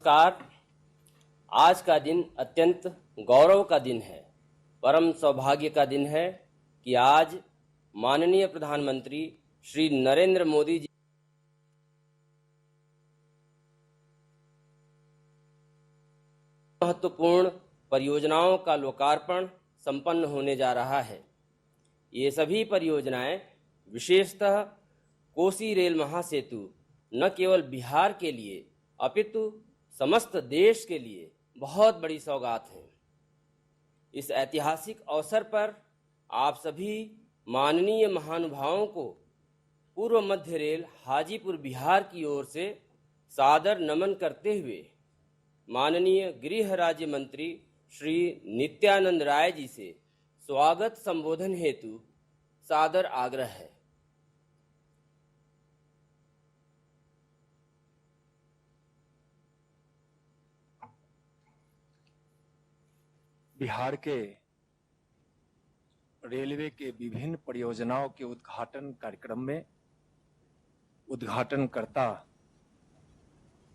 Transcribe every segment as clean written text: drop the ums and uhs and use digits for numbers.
नमस्कार। आज का दिन अत्यंत गौरव का दिन है, परम सौभाग्य का दिन है कि आज माननीय प्रधानमंत्री श्री नरेंद्र मोदी जी महत्वपूर्ण परियोजनाओं का लोकार्पण संपन्न होने जा रहा है। ये सभी परियोजनाएं विशेषतः कोसी रेल महासेतु न केवल बिहार के लिए अपितु समस्त देश के लिए बहुत बड़ी सौगात है। इस ऐतिहासिक अवसर पर आप सभी माननीय महानुभावों को पूर्व मध्य रेल हाजीपुर बिहार की ओर से सादर नमन करते हुए माननीय गृह राज्य मंत्री श्री नित्यानंद राय जी से स्वागत संबोधन हेतु सादर आग्रह है। बिहार के रेलवे के विभिन्न परियोजनाओं के उद्घाटन कार्यक्रम में उद्घाटनकर्ता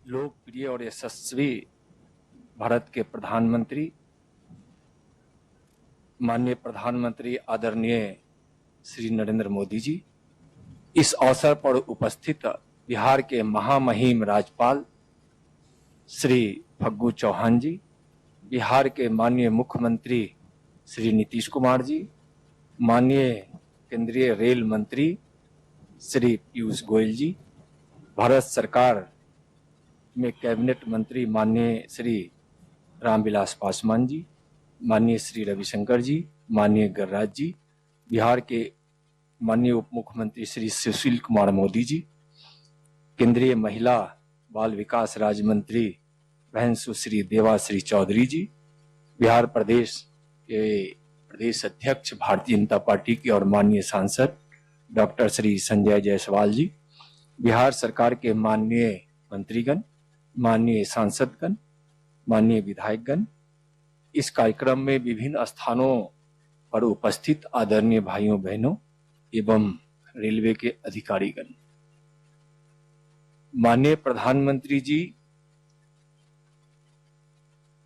लोकप्रिय और यशस्वी भारत के प्रधानमंत्री माननीय प्रधानमंत्री आदरणीय श्री नरेंद्र मोदी जी, इस अवसर पर उपस्थित बिहार के महामहिम राज्यपाल श्री फग्गू चौहान जी, बिहार के माननीय मुख्यमंत्री श्री नीतीश कुमार जी, माननीय केंद्रीय रेल मंत्री श्री पीयूष गोयल जी, भारत सरकार में कैबिनेट मंत्री माननीय श्री रामविलास पासवान जी, माननीय श्री रविशंकर जी, माननीय गिरिराज जी, बिहार के माननीय उप मुख्यमंत्री श्री सुशील कुमार मोदी जी, केंद्रीय महिला बाल विकास राज्य मंत्री बहन सुश्री देवाश्री चौधरी जी, बिहार प्रदेश के प्रदेश अध्यक्ष भारतीय जनता पार्टी के और माननीय सांसद डॉक्टर श्री संजय जायसवाल जी, बिहार सरकार के माननीय मंत्रीगण, माननीय सांसदगण, माननीय विधायकगण, इस कार्यक्रम में विभिन्न स्थानों पर उपस्थित आदरणीय भाइयों बहनों एवं रेलवे के अधिकारीगण, माननीय प्रधानमंत्री जी,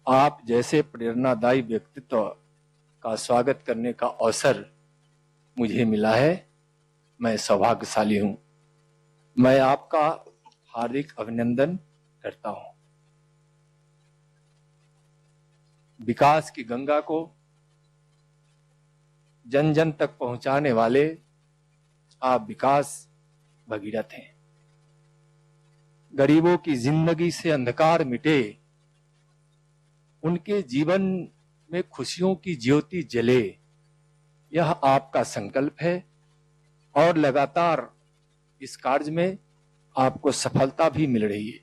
आप जैसे प्रेरणादायी व्यक्तित्व का स्वागत करने का अवसर मुझे मिला है। मैं सौभाग्यशाली हूं। मैं आपका हार्दिक अभिनंदन करता हूं। विकास की गंगा को जन जन तक पहुंचाने वाले आप विकास भगीरथ हैं। गरीबों की जिंदगी से अंधकार मिटे, उनके जीवन में खुशियों की ज्योति जले, यह आपका संकल्प है और लगातार इस कार्य में आपको सफलता भी मिल रही है।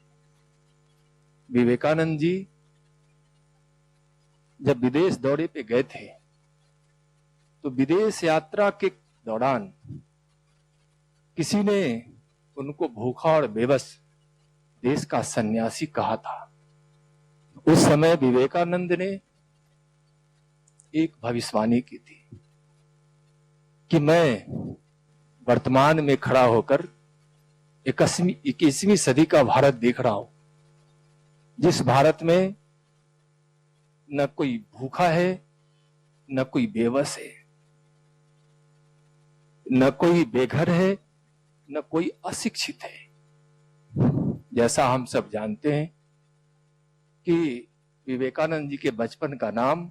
विवेकानंद जी जब विदेश दौरे पे गए थे तो विदेश यात्रा के दौरान किसी ने उनको भूखा और बेबस देश का सन्यासी कहा था। उस समय विवेकानंद ने एक भविष्यवाणी की थी कि मैं वर्तमान में खड़ा होकर 21वीं सदी का भारत देख रहा हूं, जिस भारत में न कोई भूखा है, न कोई बेबस है, न कोई बेघर है, न कोई अशिक्षित है। जैसा हम सब जानते हैं कि विवेकानंद जी के बचपन का नाम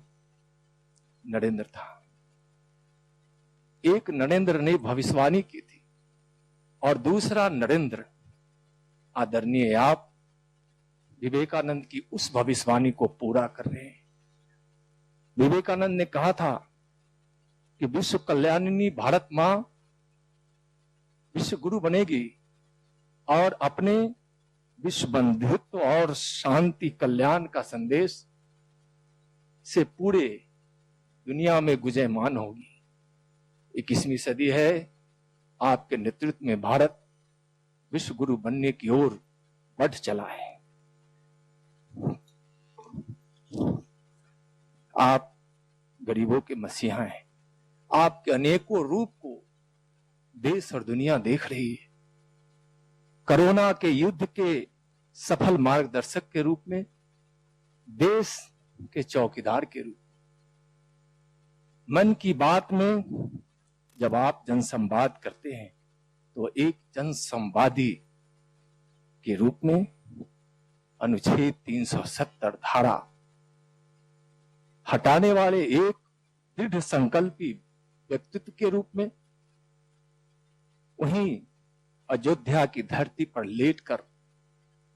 नरेंद्र था। एक नरेंद्र ने भविष्यवाणी की थी और दूसरा नरेंद्र आदरणीय आप विवेकानंद की उस भविष्यवाणी को पूरा कर रहे हैं। विवेकानंद ने कहा था कि विश्व कल्याणिनी भारत मां विश्व गुरु बनेगी और अपने विश्व बंधुत्व और शांति कल्याण का संदेश से पूरे दुनिया में गुंजयमान होगी। 21वीं सदी है, आपके नेतृत्व में भारत विश्व गुरु बनने की ओर बढ़ चला है। आप गरीबों के मसीहा हैं। आपके अनेकों रूप को देश और दुनिया देख रही है। कोरोना के युद्ध के सफल मार्गदर्शक के रूप में, देश के चौकीदार के रूप में। मन की बात में जब आप जनसंवाद करते हैं तो एक जनसंवादी के रूप में अनुच्छेद 370 धारा हटाने वाले एक दृढ़ संकल्पी व्यक्तित्व के रूप में, वहीं अयोध्या की धरती पर लेटकर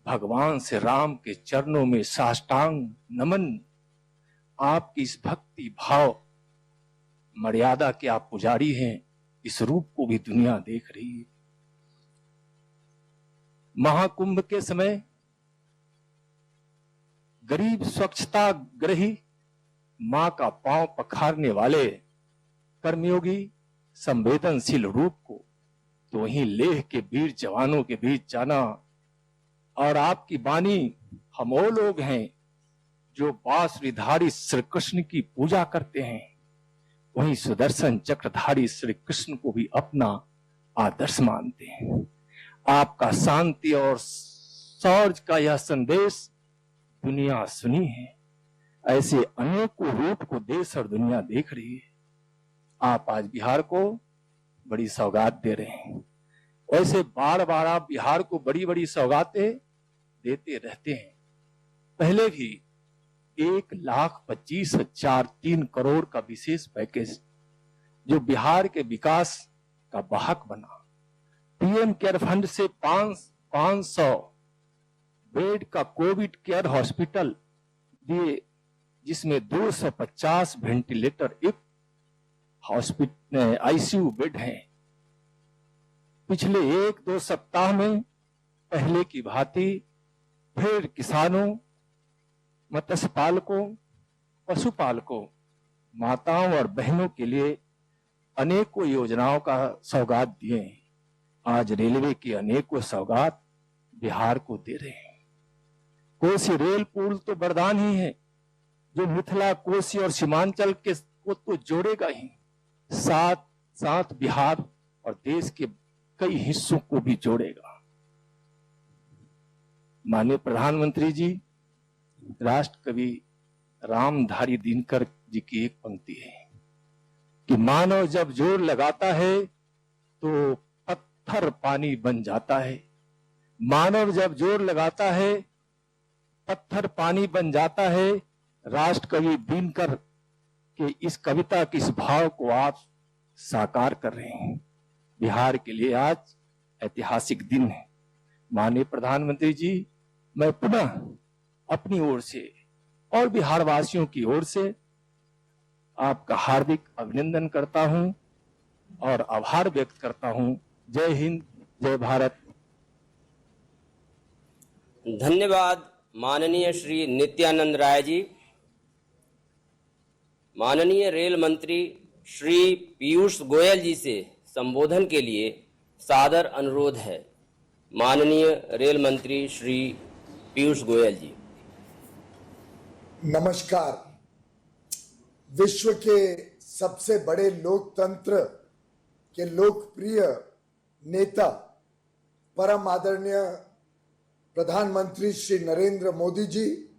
भगवान श्री राम के चरणों में साष्टांग नमन, आपकी इस भक्ति भाव मर्यादा के आप पुजारी हैं, इस रूप को भी दुनिया देख रही है। महाकुंभ के समय गरीब स्वच्छता ग्रही मां का पांव पखारने वाले कर्मयोगी संवेदनशील रूप को तो वहीं लेह के वीर जवानों के बीच जाना, और आपकी बानी हम वो लोग हैं जो बांसुरीधारी श्री कृष्ण की पूजा करते हैं, वहीं सुदर्शन चक्रधारी श्री कृष्ण को भी अपना आदर्श मानते हैं। आपका शांति और शौर्य का यह संदेश दुनिया सुनी है। ऐसे अनेकों रूप को देश और दुनिया देख रही है। आप आज बिहार को बड़ी सौगात दे रहे हैं। वैसे बार बार आप बिहार को बड़ी बड़ी सौगातें देते रहते हैं। पहले भी 1,25,003 करोड़ का विशेष पैकेज जो बिहार के विकास का वाहक बना, पीएम केयर फंड से 500 बेड का कोविड केयर हॉस्पिटल दिए, जिसमें 250 वेंटिलेटर, एक हॉस्पिटल आईसीयू बेड है। पिछले 1-2 सप्ताह में पहले की भांति फिर किसानों, मत्स्य पालकों, पशुपालकों, माताओं और बहनों के लिए अनेकों योजनाओं का सौगात दिए हैं। आज रेलवे की अनेकों सौगात बिहार को दे रहे हैं। कोसी रेल पुल तो वरदान ही है जो मिथिला, कोसी और सीमांचल के को तो जोड़ेगा ही, साथ साथ बिहार और देश के कई हिस्सों को भी जोड़ेगा। माननीय प्रधानमंत्री जी, राष्ट्रकवि रामधारी दिनकर जी की एक पंक्ति है कि मानव जब जोर लगाता है तो पत्थर पानी बन जाता है। मानव जब जोर लगाता है पत्थर पानी बन जाता है। राष्ट्रकवि दिनकर के इस कविता के इस भाव को आप साकार कर रहे हैं। बिहार के लिए आज ऐतिहासिक दिन है। माननीय प्रधानमंत्री जी, मैं पुनः अपनी ओर से और बिहार वासियों की ओर से आपका हार्दिक अभिनंदन करता हूं और आभार व्यक्त करता हूं। जय हिंद, जय भारत। धन्यवाद माननीय श्री नित्यानंद राय जी। माननीय रेल मंत्री श्री पीयूष गोयल जी से संबोधन के लिए सादर अनुरोध है। माननीय रेल मंत्री श्री पीयूष गोयल जी। नमस्कार। विश्व के सबसे बड़े लोकतंत्र के लोकप्रिय नेता परम आदरणीय प्रधानमंत्री श्री नरेंद्र मोदी जी,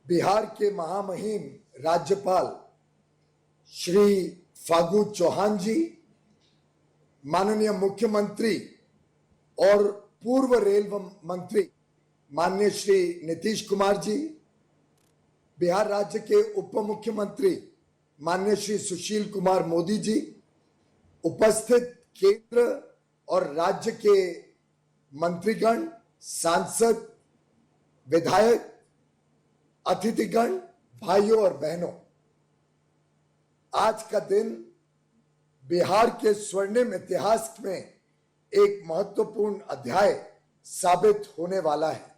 बिहार के महामहिम राज्यपाल श्री फागू चौहान जी, माननीय मुख्यमंत्री और पूर्व रेल मंत्री माननीय श्री नीतीश कुमार जी, बिहार राज्य के उप मुख्यमंत्री माननीय श्री सुशील कुमार मोदी जी, उपस्थित केंद्र और राज्य के मंत्रीगण, सांसद, विधायक, अतिथिगण, भाइयों और बहनों, आज का दिन बिहार के स्वर्णिम इतिहास में एक महत्वपूर्ण अध्याय साबित होने वाला है।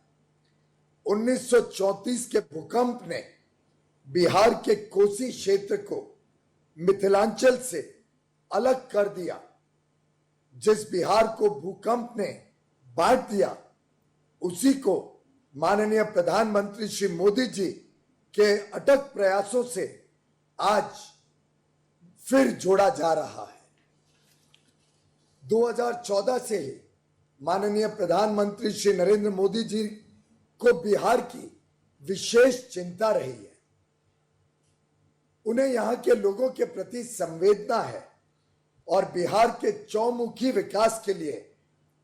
1934 के भूकंप ने बिहार के कोसी क्षेत्र को मिथिलांचल से अलग कर दिया। जिस बिहार को भूकंप ने बांट दिया, उसी को माननीय प्रधानमंत्री श्री मोदी जी के अटक प्रयासों से आज फिर जोड़ा जा रहा है। 2014 से ही माननीय प्रधानमंत्री श्री नरेंद्र मोदी जी को बिहार की विशेष चिंता रही है। उन्हें यहां के लोगों के प्रति संवेदना है और बिहार के चौमुखी विकास के लिए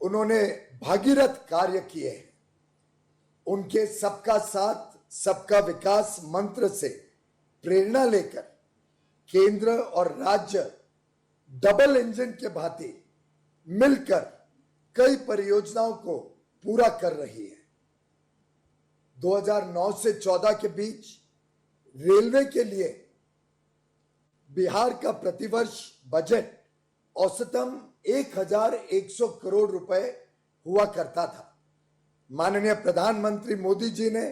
उन्होंने भागीरथ कार्य किए हैं। उनके सबका साथ सबका विकास मंत्र से प्रेरणा लेकर केंद्र और राज्य डबल इंजन के भांति मिलकर कई परियोजनाओं को पूरा कर रही है। 2009 से 14 के बीच रेलवे के लिए बिहार का प्रतिवर्ष बजट औसतन 1100 करोड़ रुपए हुआ करता था। माननीय प्रधानमंत्री मोदी जी ने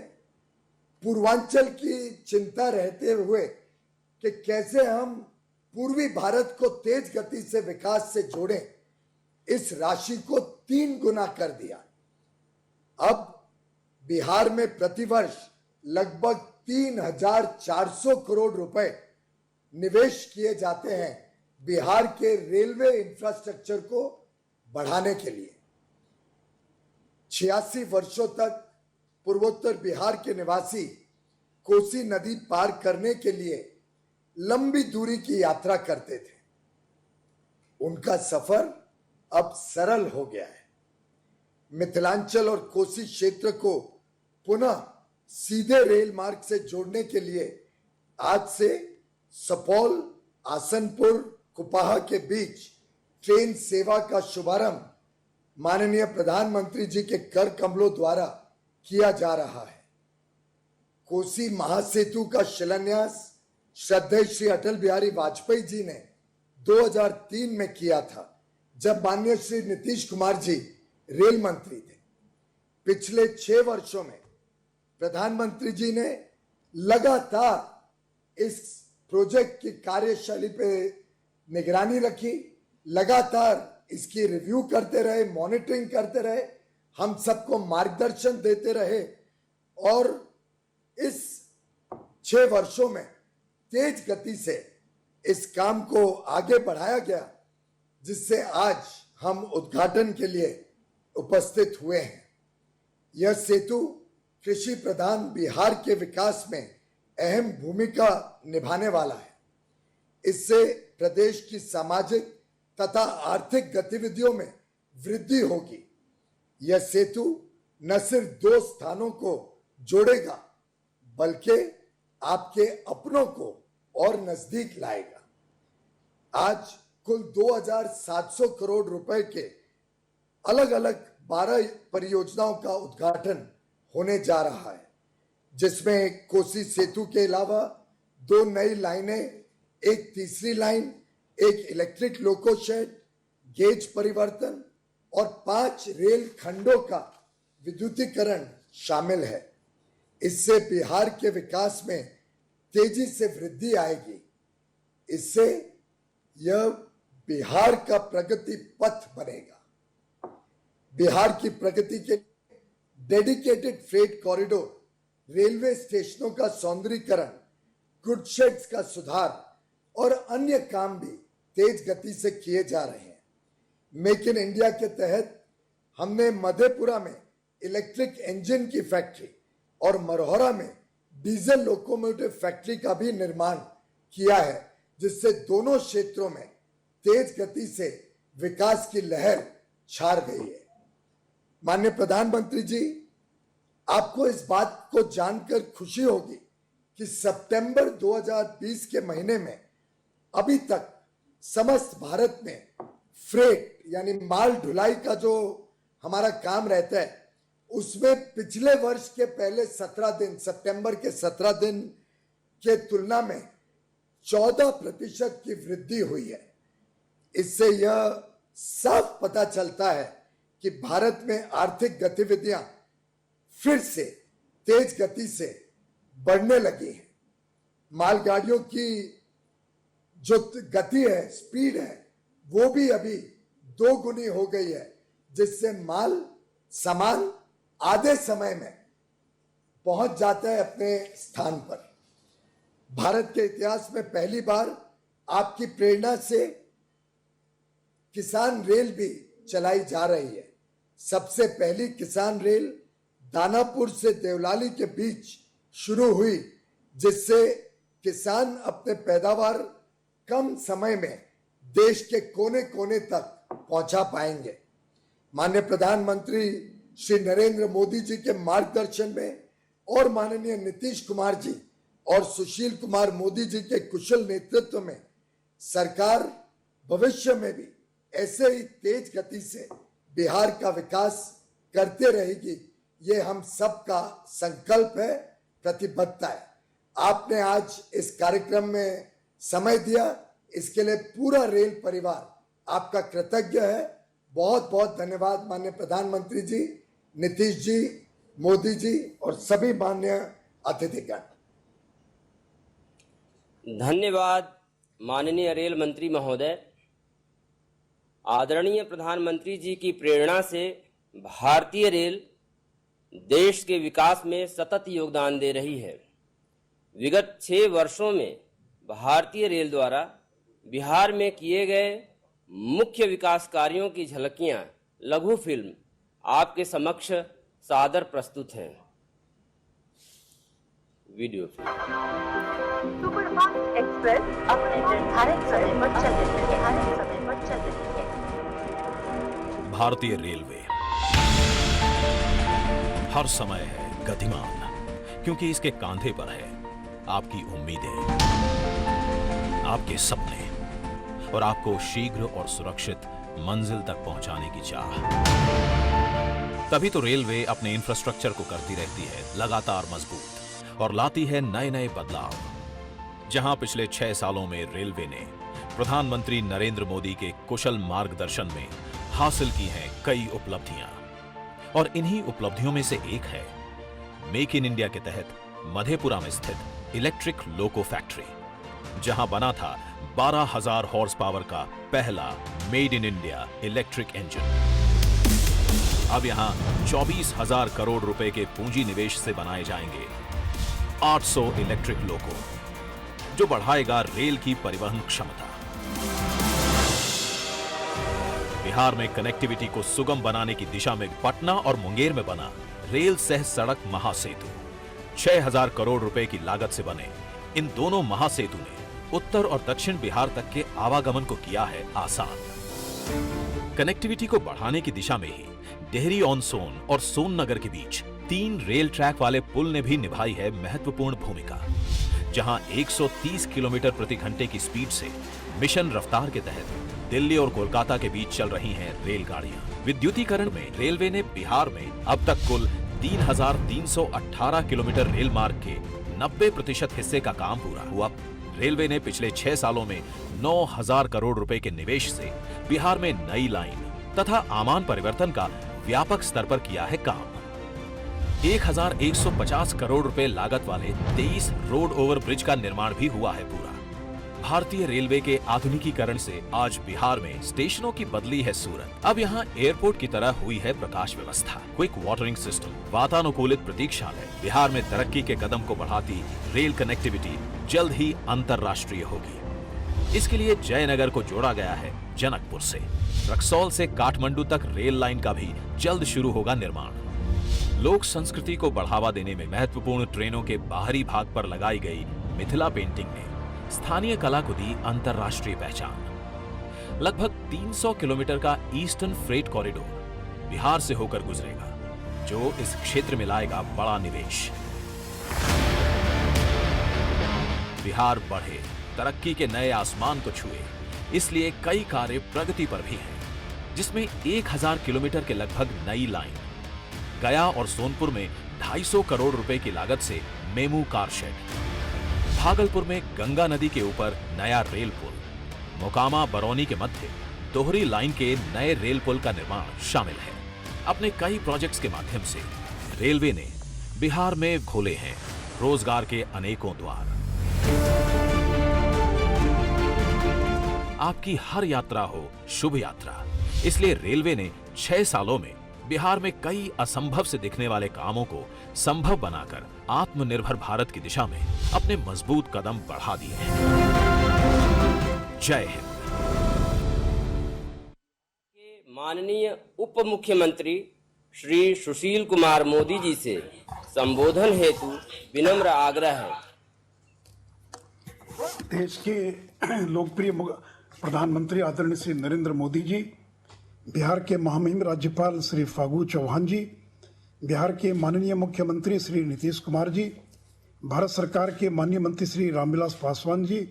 पूर्वांचल की चिंता रहते हुए कि कैसे हम पूर्वी भारत को तेज गति से विकास से जोड़ें, इस राशि को 3 गुना कर दिया। अब बिहार में प्रतिवर्ष लगभग 3400 करोड़ रुपए निवेश किए जाते हैं बिहार के रेलवे इंफ्रास्ट्रक्चर को बढ़ाने के लिए। 86 वर्षों तक पूर्वोत्तर बिहार के निवासी कोसी नदी पार करने के लिए लंबी दूरी की यात्रा करते थे। उनका सफर अब सरल हो गया है। मिथिलांचल और कोसी क्षेत्र को पुनः सीधे रेल मार्ग से जोड़ने के लिए आज से सुपौल, आसनपुर, कुपाहा के बीच ट्रेन सेवा का शुभारंभ माननीय प्रधानमंत्री जी के कर कमलों द्वारा किया जा रहा है। कोसी महासेतु का शिलान्यास श्रद्धेय श्री अटल बिहारी वाजपेयी जी ने 2003 में किया था, जब माननीय श्री नीतीश कुमार जी रेल मंत्री थे। पिछले 6 वर्षों में प्रधानमंत्री जी ने लगातार इस प्रोजेक्ट की कार्यशैली पे निगरानी रखी, लगातार इसकी रिव्यू करते रहे, मॉनिटरिंग करते रहे, हम सबको मार्गदर्शन देते रहे और इस 6 वर्षों में तेज गति से इस काम को आगे बढ़ाया गया, जिससे आज हम उद्घाटन के लिए उपस्थित हुए हैं। यह सेतु कृषि प्रधान बिहार के विकास में अहम भूमिका निभाने वाला है। इससे प्रदेश की सामाजिक तथा आर्थिक गतिविधियों में वृद्धि होगी। यह सेतु न सिर्फ 2 स्थानों को जोड़ेगा, बल्कि आपके अपनों को और नजदीक लाएगा। आज कुल 2700 करोड़ रुपए के अलग अलग 12 परियोजनाओं का उद्घाटन होने जा रहा है, जिसमें कोसी सेतु के अलावा 2 नई लाइनें, एक तीसरी लाइन, एक इलेक्ट्रिक लोको शेड, गेज परिवर्तन और 5 रेल खंडों का विद्युतीकरण शामिल है। इससे बिहार के विकास में तेजी से वृद्धि आएगी। इससे यह बिहार का प्रगति पथ बनेगा। बिहार की प्रगति के डेडिकेटेड फ्रेट कॉरिडोर, रेलवे स्टेशनों का सौंदर्यीकरण, गुड शेड्स का सुधार और अन्य काम भी तेज गति से किए जा रहे हैं। मेक इन इंडिया के तहत हमने मधेपुरा में इलेक्ट्रिक इंजन की फैक्ट्री और मरौरा में डीजल लोकोमोटिव फैक्ट्री का भी निर्माण किया है, जिससे दोनों क्षेत्रों में तेज गति से विकास की लहर छा गई है। माननीय प्रधानमंत्री जी, आपको इस बात को जानकर खुशी होगी कि सितंबर 2020 के महीने में अभी तक समस्त भारत में फ्रेट यानी माल ढुलाई का जो हमारा काम रहता है, उसमें पिछले वर्ष के पहले 17 दिन, सितंबर के 17 दिन के तुलना में 14% की वृद्धि हुई है। इससे यह साफ पता चलता है कि भारत में आर्थिक गतिविधियां फिर से तेज गति से बढ़ने लगी हैं। मालगाड़ियों की जो गति है, स्पीड है, वो भी अभी 2 गुनी हो गई है, जिससे सामान आधे समय में पहुंच जाता है अपने स्थान पर। भारत के इतिहास में पहली बार आपकी प्रेरणा से किसान रेल भी चलाई जा रही है। सबसे पहली किसान रेल दानापुर से देवलाली के बीच शुरू हुई, जिससे किसान अपने पैदावार कम समय में देश के कोने कोने तक पहुंचा पाएंगे। माननीय प्रधानमंत्री श्री नरेंद्र मोदी जी के मार्गदर्शन में और माननीय नीतीश कुमार जी और सुशील कुमार मोदी जी के कुशल नेतृत्व में सरकार भविष्य में भी ऐसे ही तेज गति से बिहार का विकास करते रहेगी। ये हम सबका संकल्प है, प्रतिबद्धता है। आपने आज इस कार्यक्रम में समय दिया, इसके लिए पूरा रेल परिवार आपका कृतज्ञ है। बहुत बहुत धन्यवाद माननीय प्रधानमंत्री जी, नीतीश जी, मोदी जी और सभी माननीय अतिथिगण। धन्यवाद माननीय रेल मंत्री महोदय। आदरणीय प्रधानमंत्री जी की प्रेरणा से भारतीय रेल देश के विकास में सतत योगदान दे रही है। विगत 6 वर्षों में भारतीय रेल द्वारा बिहार में किए गए मुख्य विकास कार्यों की झलकियां लघु फिल्म आपके समक्ष सादर प्रस्तुत हैं। Video film. सुपरफास्ट एक्सप्रेस अपने निर्धारित समय पर चल रही है। भारतीय रेलवे हर समय है गतिमान, क्योंकि इसके कांधे पर है आपकी उम्मीदें, आपके सपने और आपको शीघ्र और सुरक्षित मंजिल तक पहुंचाने की चाह। तभी तो रेलवे अपने इंफ्रास्ट्रक्चर को करती रहती है लगातार मजबूत और लाती है नए नए बदलाव। जहां पिछले 6 सालों में रेलवे ने प्रधानमंत्री नरेंद्र मोदी के कुशल मार्गदर्शन में हासिल की हैं कई उपलब्धियां, और इन्हीं उपलब्धियों में से एक है मेक इन इंडिया के तहत मधेपुरा में स्थित इलेक्ट्रिक लोको फैक्ट्री, जहां बना था 12,000 हॉर्स पावर का पहला made in India electric engine. अब यहां 24,000 करोड़ रुपए के पूंजी निवेश से बनाए जाएंगे 800 इलेक्ट्रिक लोको, जो बढ़ाएगा रेल की परिवहन क्षमता। बिहार में कनेक्टिविटी को सुगम बनाने की दिशा में पटना और मुंगेर में बना रेल सह सड़क महासेतु 6,000 करोड़ रुपए की लागत से बने इन दोनों महासेतु ने उत्तर और दक्षिण बिहार तक के आवागमन को किया है आसान। कनेक्टिविटी को बढ़ाने की दिशा में ही डेहरी ऑन सोन और सोन नगर के बीच 3 रेल ट्रैक वाले पुल ने भी निभाई है महत्वपूर्ण भूमिका, जहां 130 किलोमीटर प्रति घंटे की स्पीड से मिशन रफ्तार के तहत दिल्ली और कोलकाता के बीच चल रही हैं रेलगाड़ियां। विद्युतीकरण में रेलवे ने बिहार में अब तक कुल 3,318 किलोमीटर रेल मार्ग के 90% हिस्से का काम पूरा हुआ। रेलवे ने पिछले 6 सालों में 9,000 करोड़ रुपए के निवेश से बिहार में नई लाइन तथा आमान परिवर्तन का व्यापक स्तर पर किया है काम। 1,150 करोड़ रुपए लागत वाले 23 रोड ओवर ब्रिज का निर्माण भी हुआ है पूरा। भारतीय रेलवे के आधुनिकीकरण से आज बिहार में स्टेशनों की बदली है सूरत। अब यहाँ एयरपोर्ट की तरह हुई है प्रकाश व्यवस्था, क्विक वाटरिंग सिस्टम, वातानुकूलित प्रतीक्षालय। बिहार में तरक्की के कदम को बढ़ाती रेल कनेक्टिविटी जल्द ही अंतर्राष्ट्रीय होगी। इसके लिए जयनगर को जोड़ा गया है जनकपुर से। रक्सौल से काठमांडू तक रेल लाइन का भी जल्द शुरू होगा निर्माण। लोक संस्कृति को बढ़ावा देने में महत्वपूर्ण ट्रेनों के बाहरी भाग पर लगाई गई मिथिला पेंटिंग ने स्थानीय कला को दी अंतर्राष्ट्रीय पहचान। लगभग 300 किलोमीटर का ईस्टर्न फ्रेट कॉरिडोर बिहार से होकर गुजरेगा, जो इस क्षेत्र में लाएगा बड़ा निवेश। बिहार बढ़े, तरक्की के नए आसमान को छुए, इसलिए कई कार्य प्रगति पर भी हैं, जिसमें 1,000 किलोमीटर के लगभग नई लाइन, गया और सोनपुर में 250 करोड़ रुपए की लागत से मेमू कार शेड, भागलपुर में गंगा नदी के ऊपर नया रेल पुल, मोकामा बरौनी के मध्य दोहरी लाइन के नए रेल पुल का निर्माण शामिल है। अपने कई प्रोजेक्ट्स के माध्यम से रेलवे ने बिहार में खोले हैं रोजगार के अनेकों द्वार। आपकी हर यात्रा हो शुभ यात्रा, इसलिए रेलवे ने 6 सालों में बिहार में कई असंभव से दिखने वाले कामों को संभव बनाकर आत्मनिर्भर भारत की दिशा में अपने मजबूत कदम बढ़ा दिए हैं। जय हिंद। माननीय उप मुख्यमंत्री श्री सुशील कुमार मोदी जी से संबोधन हेतु विनम्र आग्रह है। देश के लोकप्रिय प्रधानमंत्री आदरणीय श्री नरेंद्र मोदी जी, बिहार के महामहिम राज्यपाल श्री फागू चौहान जी, बिहार के माननीय मुख्यमंत्री श्री नीतीश कुमार जी, भारत सरकार के माननीय मंत्री श्री रामविलास पासवान जी,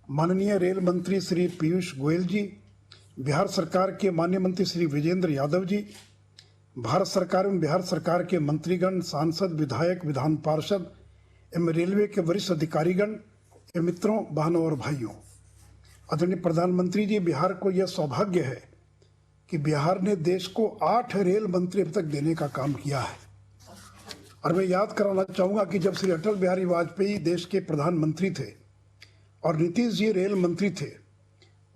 माननीय रेल मंत्री श्री पीयूष गोयल जी, बिहार सरकार के माननीय मंत्री श्री विजेंद्र यादव जी, भारत सरकार एवं बिहार सरकार के मंत्रीगण, सांसद, विधायक, विधान पार्षद एवं रेलवे के वरिष्ठ अधिकारीगण एवं मित्रों, बहनों और भाइयों, आदरणीय प्रधानमंत्री जी, बिहार को यह सौभाग्य है कि बिहार ने देश को 8 रेल मंत्री अब तक देने का काम किया है। और मैं याद कराना चाहूँगा कि जब श्री अटल बिहारी वाजपेयी देश के प्रधानमंत्री थे और नीतीश जी रेल मंत्री थे,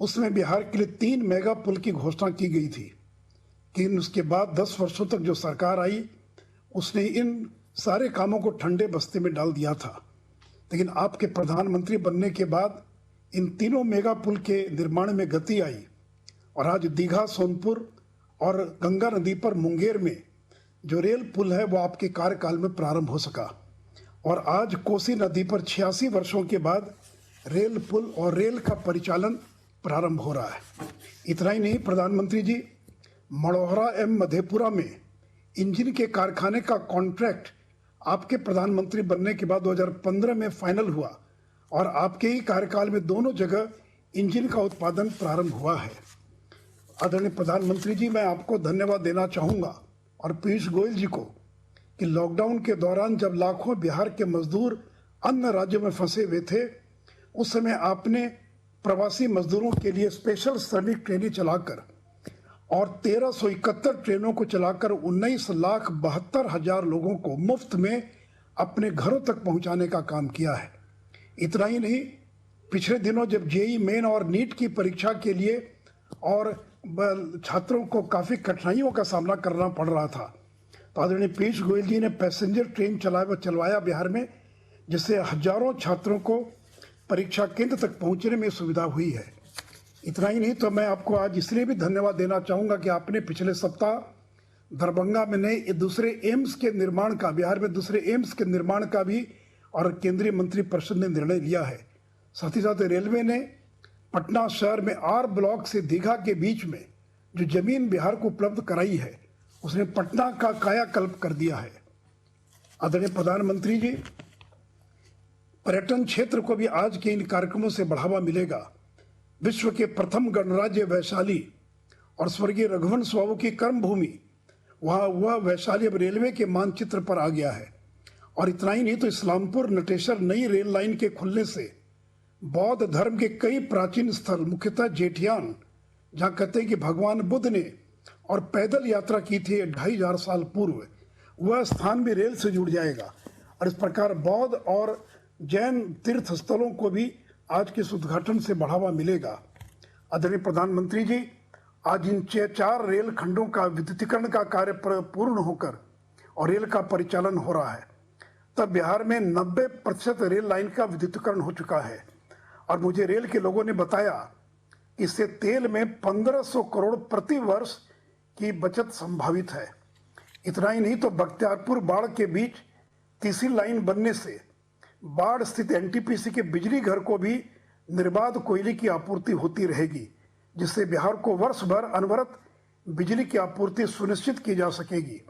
उसमें बिहार के लिए 3 मेगा पुल की घोषणा की गई थी। लेकिन उसके बाद 10 वर्षों तक जो सरकार आई, उसने इन सारे कामों को ठंडे बस्ते में डाल दिया था। लेकिन आपके प्रधानमंत्री बनने के बाद इन तीनों मेगा पुल के निर्माण में गति आई और आज दीघा, सोनपुर और गंगा नदी पर मुंगेर में जो रेल पुल है वो आपके कार्यकाल में प्रारंभ हो सका। और आज कोसी नदी पर 86 वर्षों के बाद रेल पुल और रेल का परिचालन प्रारंभ हो रहा है। इतना ही नहीं, प्रधानमंत्री जी, मढ़ौरा एवं मधेपुरा में इंजन के कारखाने का कॉन्ट्रैक्ट आपके प्रधानमंत्री बनने के बाद 2015 में फाइनल हुआ और आपके ही कार्यकाल में दोनों जगह इंजन का उत्पादन प्रारंभ हुआ है। आदरणीय प्रधानमंत्री जी, मैं आपको धन्यवाद देना चाहूँगा और पीयूष गोयल जी को कि लॉकडाउन के दौरान जब लाखों बिहार के मजदूर अन्य राज्यों में फंसे हुए थे, उस समय आपने प्रवासी मजदूरों के लिए स्पेशल श्रमिक ट्रेनें चलाकर और 1371 ट्रेनों को चलाकर 19,72,000 लोगों को मुफ्त में अपने घरों तक पहुंचाने का काम किया है। इतना ही नहीं, पिछले दिनों जब जेईई मेन और नीट की परीक्षा के लिए और छात्रों को काफ़ी कठिनाइयों का सामना करना पड़ रहा था, तो आदरणीय पीयूष गोयल जी ने पैसेंजर ट्रेन चलवाया बिहार में, जिससे हजारों छात्रों को परीक्षा केंद्र तक पहुंचने में सुविधा हुई है। इतना ही नहीं, तो मैं आपको आज इसलिए भी धन्यवाद देना चाहूँगा कि आपने पिछले सप्ताह दरभंगा में नए दूसरे एम्स के निर्माण का, बिहार में दूसरे एम्स के निर्माण का भी और केंद्रीय मंत्रिपरिषद ने निर्णय लिया है। साथ ही साथ रेलवे ने पटना शहर में आर ब्लॉक से दीघा के बीच में जो जमीन बिहार को उपलब्ध कराई है, उसने पटना का कायाकल्प कर दिया है। आदरणीय प्रधानमंत्री जी, पर्यटन क्षेत्र को भी आज के इन कार्यक्रमों से बढ़ावा मिलेगा। विश्व के प्रथम गणराज्य वैशाली और स्वर्गीय रघुवंश बाबू की कर्मभूमि, वह वैशाली अब रेलवे के मानचित्र पर आ गया है। और इतना ही नहीं, तो इस्लामपुर नटेसर नई रेल लाइन के खुलने से बौद्ध धर्म के कई प्राचीन स्थल, मुख्यतः जेठियान, जहाँ कहते हैं कि भगवान बुद्ध ने और पैदल यात्रा की थी 2500 साल पूर्व, वह स्थान भी रेल से जुड़ जाएगा। और इस प्रकार बौद्ध और जैन तीर्थ स्थलों को भी आज के इस उद्घाटन से बढ़ावा मिलेगा। आदरणीय प्रधानमंत्री जी, आज इन 4 रेल खंडों का विद्युतीकरण का कार्य पूर्ण होकर और रेल का परिचालन हो रहा है, तब बिहार में 90% रेल लाइन का विद्युतीकरण हो चुका है। और मुझे रेल के लोगों ने बताया कि इससे तेल में 1500 करोड़ प्रति वर्ष की बचत संभावित है। इतना ही नहीं, तो बख्तियारपुर बाढ़ के बीच तीसरी लाइन बनने से बाढ़ स्थित एनटीपीसी के बिजली घर को भी निर्बाध कोयले की आपूर्ति होती रहेगी, जिससे बिहार को वर्ष भर अनवरत बिजली की आपूर्ति सुनिश्चित की जा सकेगी।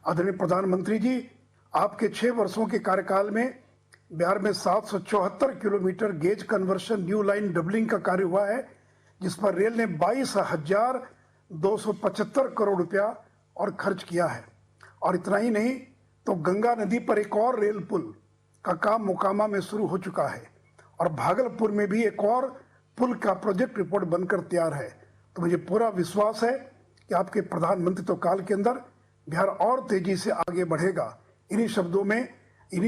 आदरणीय प्रधानमंत्री जी, आपके 6 वर्षों के कार्यकाल में बिहार में 774 kilometre gauge conversion new line doubling का कार्य हुआ है, जिस पर रेल ने 22,275 करोड़ रुपया और खर्च किया है। और इतना ही नहीं, तो गंगा नदी पर एक और रेल पुल का काम मोकामा में शुरू हो चुका है और भागलपुर में भी एक और पुल का प्रोजेक्ट रिपोर्ट बनकर तैयार है। तो मुझे पूरा विश्वास है कि आपके प्रधानमंत्रित्व काल के अंदर बिहार और तेजी से आगे बढ़ेगा। इन्हीं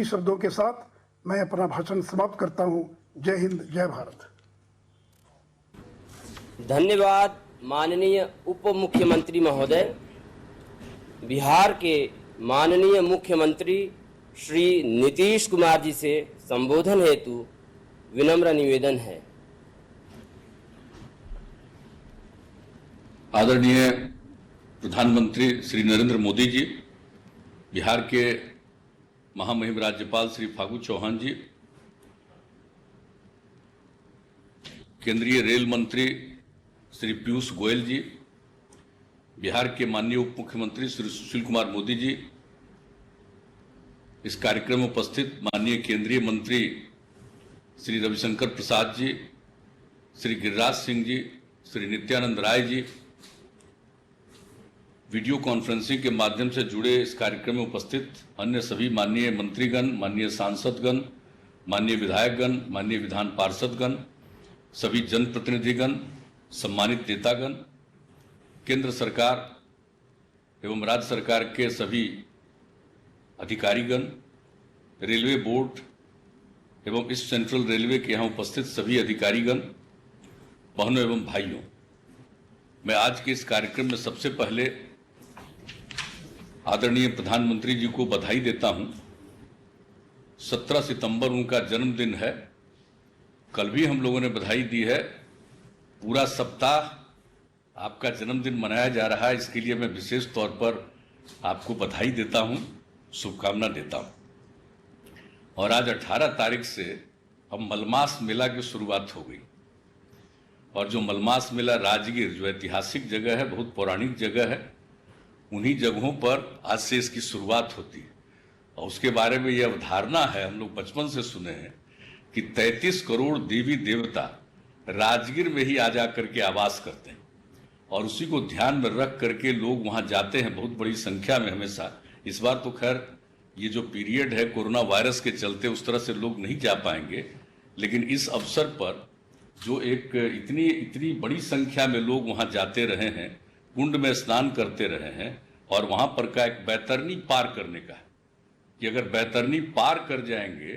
शब्दों के साथ मैं अपना भाषण समाप्त करता हूं। जय हिंद, जय भारत। धन्यवाद माननीय उप मुख्यमंत्री महोदय। बिहार के माननीय मुख्यमंत्री श्री नीतीश कुमार जी से संबोधन हेतु विनम्र निवेदन है। आदरणीय प्रधानमंत्री श्री नरेंद्र मोदी जी, बिहार के महामहिम राज्यपाल श्री फागू चौहान जी, केंद्रीय रेल मंत्री श्री पीयूष गोयल जी, बिहार के माननीय उप मुख्यमंत्री श्री सुशील कुमार मोदी जी, इस कार्यक्रम में उपस्थित माननीय केंद्रीय मंत्री श्री रविशंकर प्रसाद जी, श्री गिरिराज सिंह जी, श्री नित्यानंद राय जी, वीडियो कॉन्फ्रेंसिंग के माध्यम से जुड़े इस कार्यक्रम में उपस्थित अन्य सभी माननीय मंत्रीगण, माननीय सांसदगण, माननीय विधायकगण, माननीय विधान पार्षदगण, सभी जनप्रतिनिधिगण, सम्मानित नेतागण, केंद्र सरकार एवं राज्य सरकार के सभी अधिकारीगण, रेलवे बोर्ड एवं इस सेंट्रल रेलवे के यहाँ उपस्थित सभी अधिकारीगण, बहनों एवं भाइयों, मैं आज के इस कार्यक्रम में सबसे पहले आदरणीय प्रधानमंत्री जी को बधाई देता हूं। 17 सितंबर उनका जन्मदिन है। कल भी हम लोगों ने बधाई दी है। पूरा सप्ताह आपका जन्मदिन मनाया जा रहा है, इसके लिए मैं विशेष तौर पर आपको बधाई देता हूं, शुभकामना देता हूं। और आज 18 तारीख से अब मलमास मेला की शुरुआत हो गई। और जो मलमास मेला राजगीर, जो ऐतिहासिक जगह है, बहुत पौराणिक जगह है, उन्हीं जगहों पर आज से इसकी शुरुआत होती है। और उसके बारे में यह अवधारणा है, हम लोग बचपन से सुने हैं कि 33 करोड़ देवी देवता राजगीर में ही आ जा करके आवास करते हैं और उसी को ध्यान में रख करके लोग वहां जाते हैं बहुत बड़ी संख्या में हमेशा। इस बार तो खैर ये जो पीरियड है कोरोना वायरस के चलते उस तरह से लोग नहीं जा पाएंगे, लेकिन इस अवसर पर जो एक इतनी बड़ी संख्या में लोग वहां जाते रहे हैं, कुंड में स्नान करते रहे हैं, और वहां पर का एक बैतरनी पार करने का है कि अगर बैतरनी पार कर जाएंगे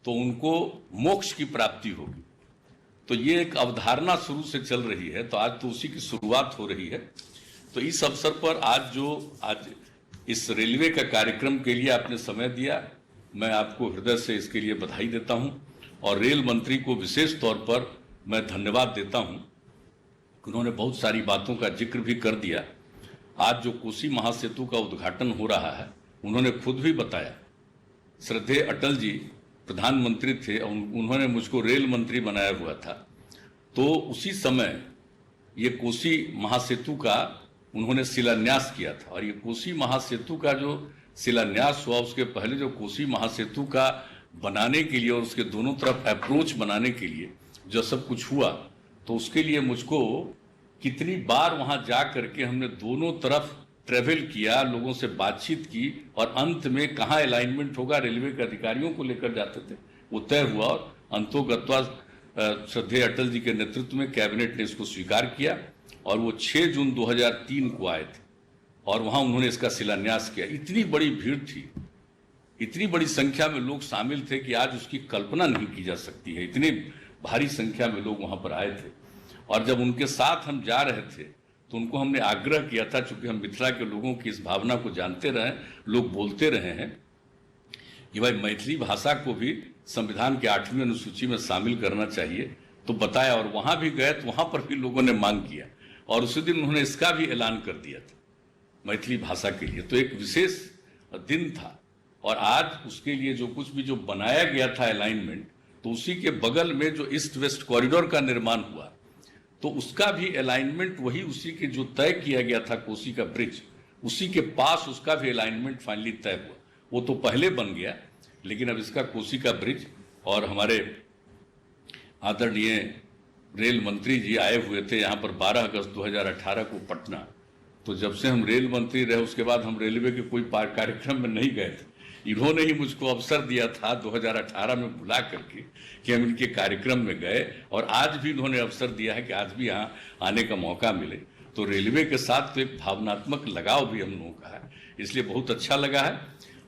तो उनको मोक्ष की प्राप्ति होगी। तो ये एक अवधारणा शुरू से चल रही है, तो आज तो उसी की शुरुआत हो रही है। तो इस अवसर पर आज इस रेलवे का कार्यक्रम के लिए आपने समय दिया, मैं आपको हृदय से इसके लिए बधाई देता हूं। और रेल मंत्री को विशेष तौर पर मैं धन्यवाद देता हूं, उन्होंने बहुत सारी बातों का जिक्र भी कर दिया। आज जो कोसी महासेतु का उद्घाटन हो रहा है, उन्होंने खुद भी बताया, श्रद्धेय अटल जी प्रधानमंत्री थे और उन्होंने मुझको रेल मंत्री बनाया हुआ था, तो उसी समय ये कोसी महासेतु का उन्होंने शिलान्यास किया था। और ये कोसी महासेतु का जो शिलान्यास हुआ, उसके पहले जो कोसी महासेतु का बनाने के लिए और उसके दोनों तरफ अप्रोच बनाने के लिए जो सब कुछ हुआ, तो उसके लिए मुझको कितनी बार वहां जा करके हमने दोनों तरफ ट्रेवल किया, लोगों से बातचीत की, और अंत में कहाँ अलाइनमेंट होगा रेलवे के अधिकारियों को लेकर जाते थे, वो तय हुआ। और अंतोगत्वा श्रद्धेय अटल जी के नेतृत्व में कैबिनेट ने इसको स्वीकार किया और वो 6 जून 2003 को आए थे और वहां उन्होंने इसका शिलान्यास किया। इतनी बड़ी भीड़ थी, इतनी बड़ी संख्या में लोग शामिल थे कि आज उसकी कल्पना नहीं की जा सकती है। इतनी भारी संख्या में लोग वहां पर आए थे। और जब उनके साथ हम जा रहे थे तो उनको हमने आग्रह किया था, चूंकि हम मिथिला के लोगों की इस भावना को जानते रहे, लोग बोलते रहे हैं कि भाई मैथिली भाषा को भी संविधान के 8वीं अनुसूची में शामिल करना चाहिए, तो बताया। और वहां भी गए तो वहां पर भी लोगों ने मांग किया और उसी दिन उन्होंने इसका भी ऐलान कर दिया था मैथिली भाषा के लिए। तो एक विशेष दिन था। और आज उसके लिए जो कुछ भी जो बनाया गया था अलाइनमेंट, तो उसी के बगल में जो ईस्ट वेस्ट कॉरिडोर का निर्माण हुआ, तो उसका भी अलाइनमेंट वही उसी के जो तय किया गया था कोसी का ब्रिज, उसी के पास उसका भी अलाइनमेंट फाइनली तय हुआ। वो तो पहले बन गया, लेकिन अब इसका कोसी का ब्रिज, और हमारे आदरणीय रेल मंत्री जी आए हुए थे यहाँ पर 12 अगस्त 2018 को पटना। तो जब से हम रेल मंत्री रहे उसके बाद हम रेलवे के कोई कार्यक्रम में नहीं गए थे। इन्होंने ही मुझको अवसर दिया था 2018 में बुला करके कि हम इनके कार्यक्रम में गए, और आज भी इन्होंने अवसर दिया है कि आज भी यहाँ आने का मौका मिले। तो रेलवे के साथ तो एक भावनात्मक लगाव भी हम लोगों का है, इसलिए बहुत अच्छा लगा है।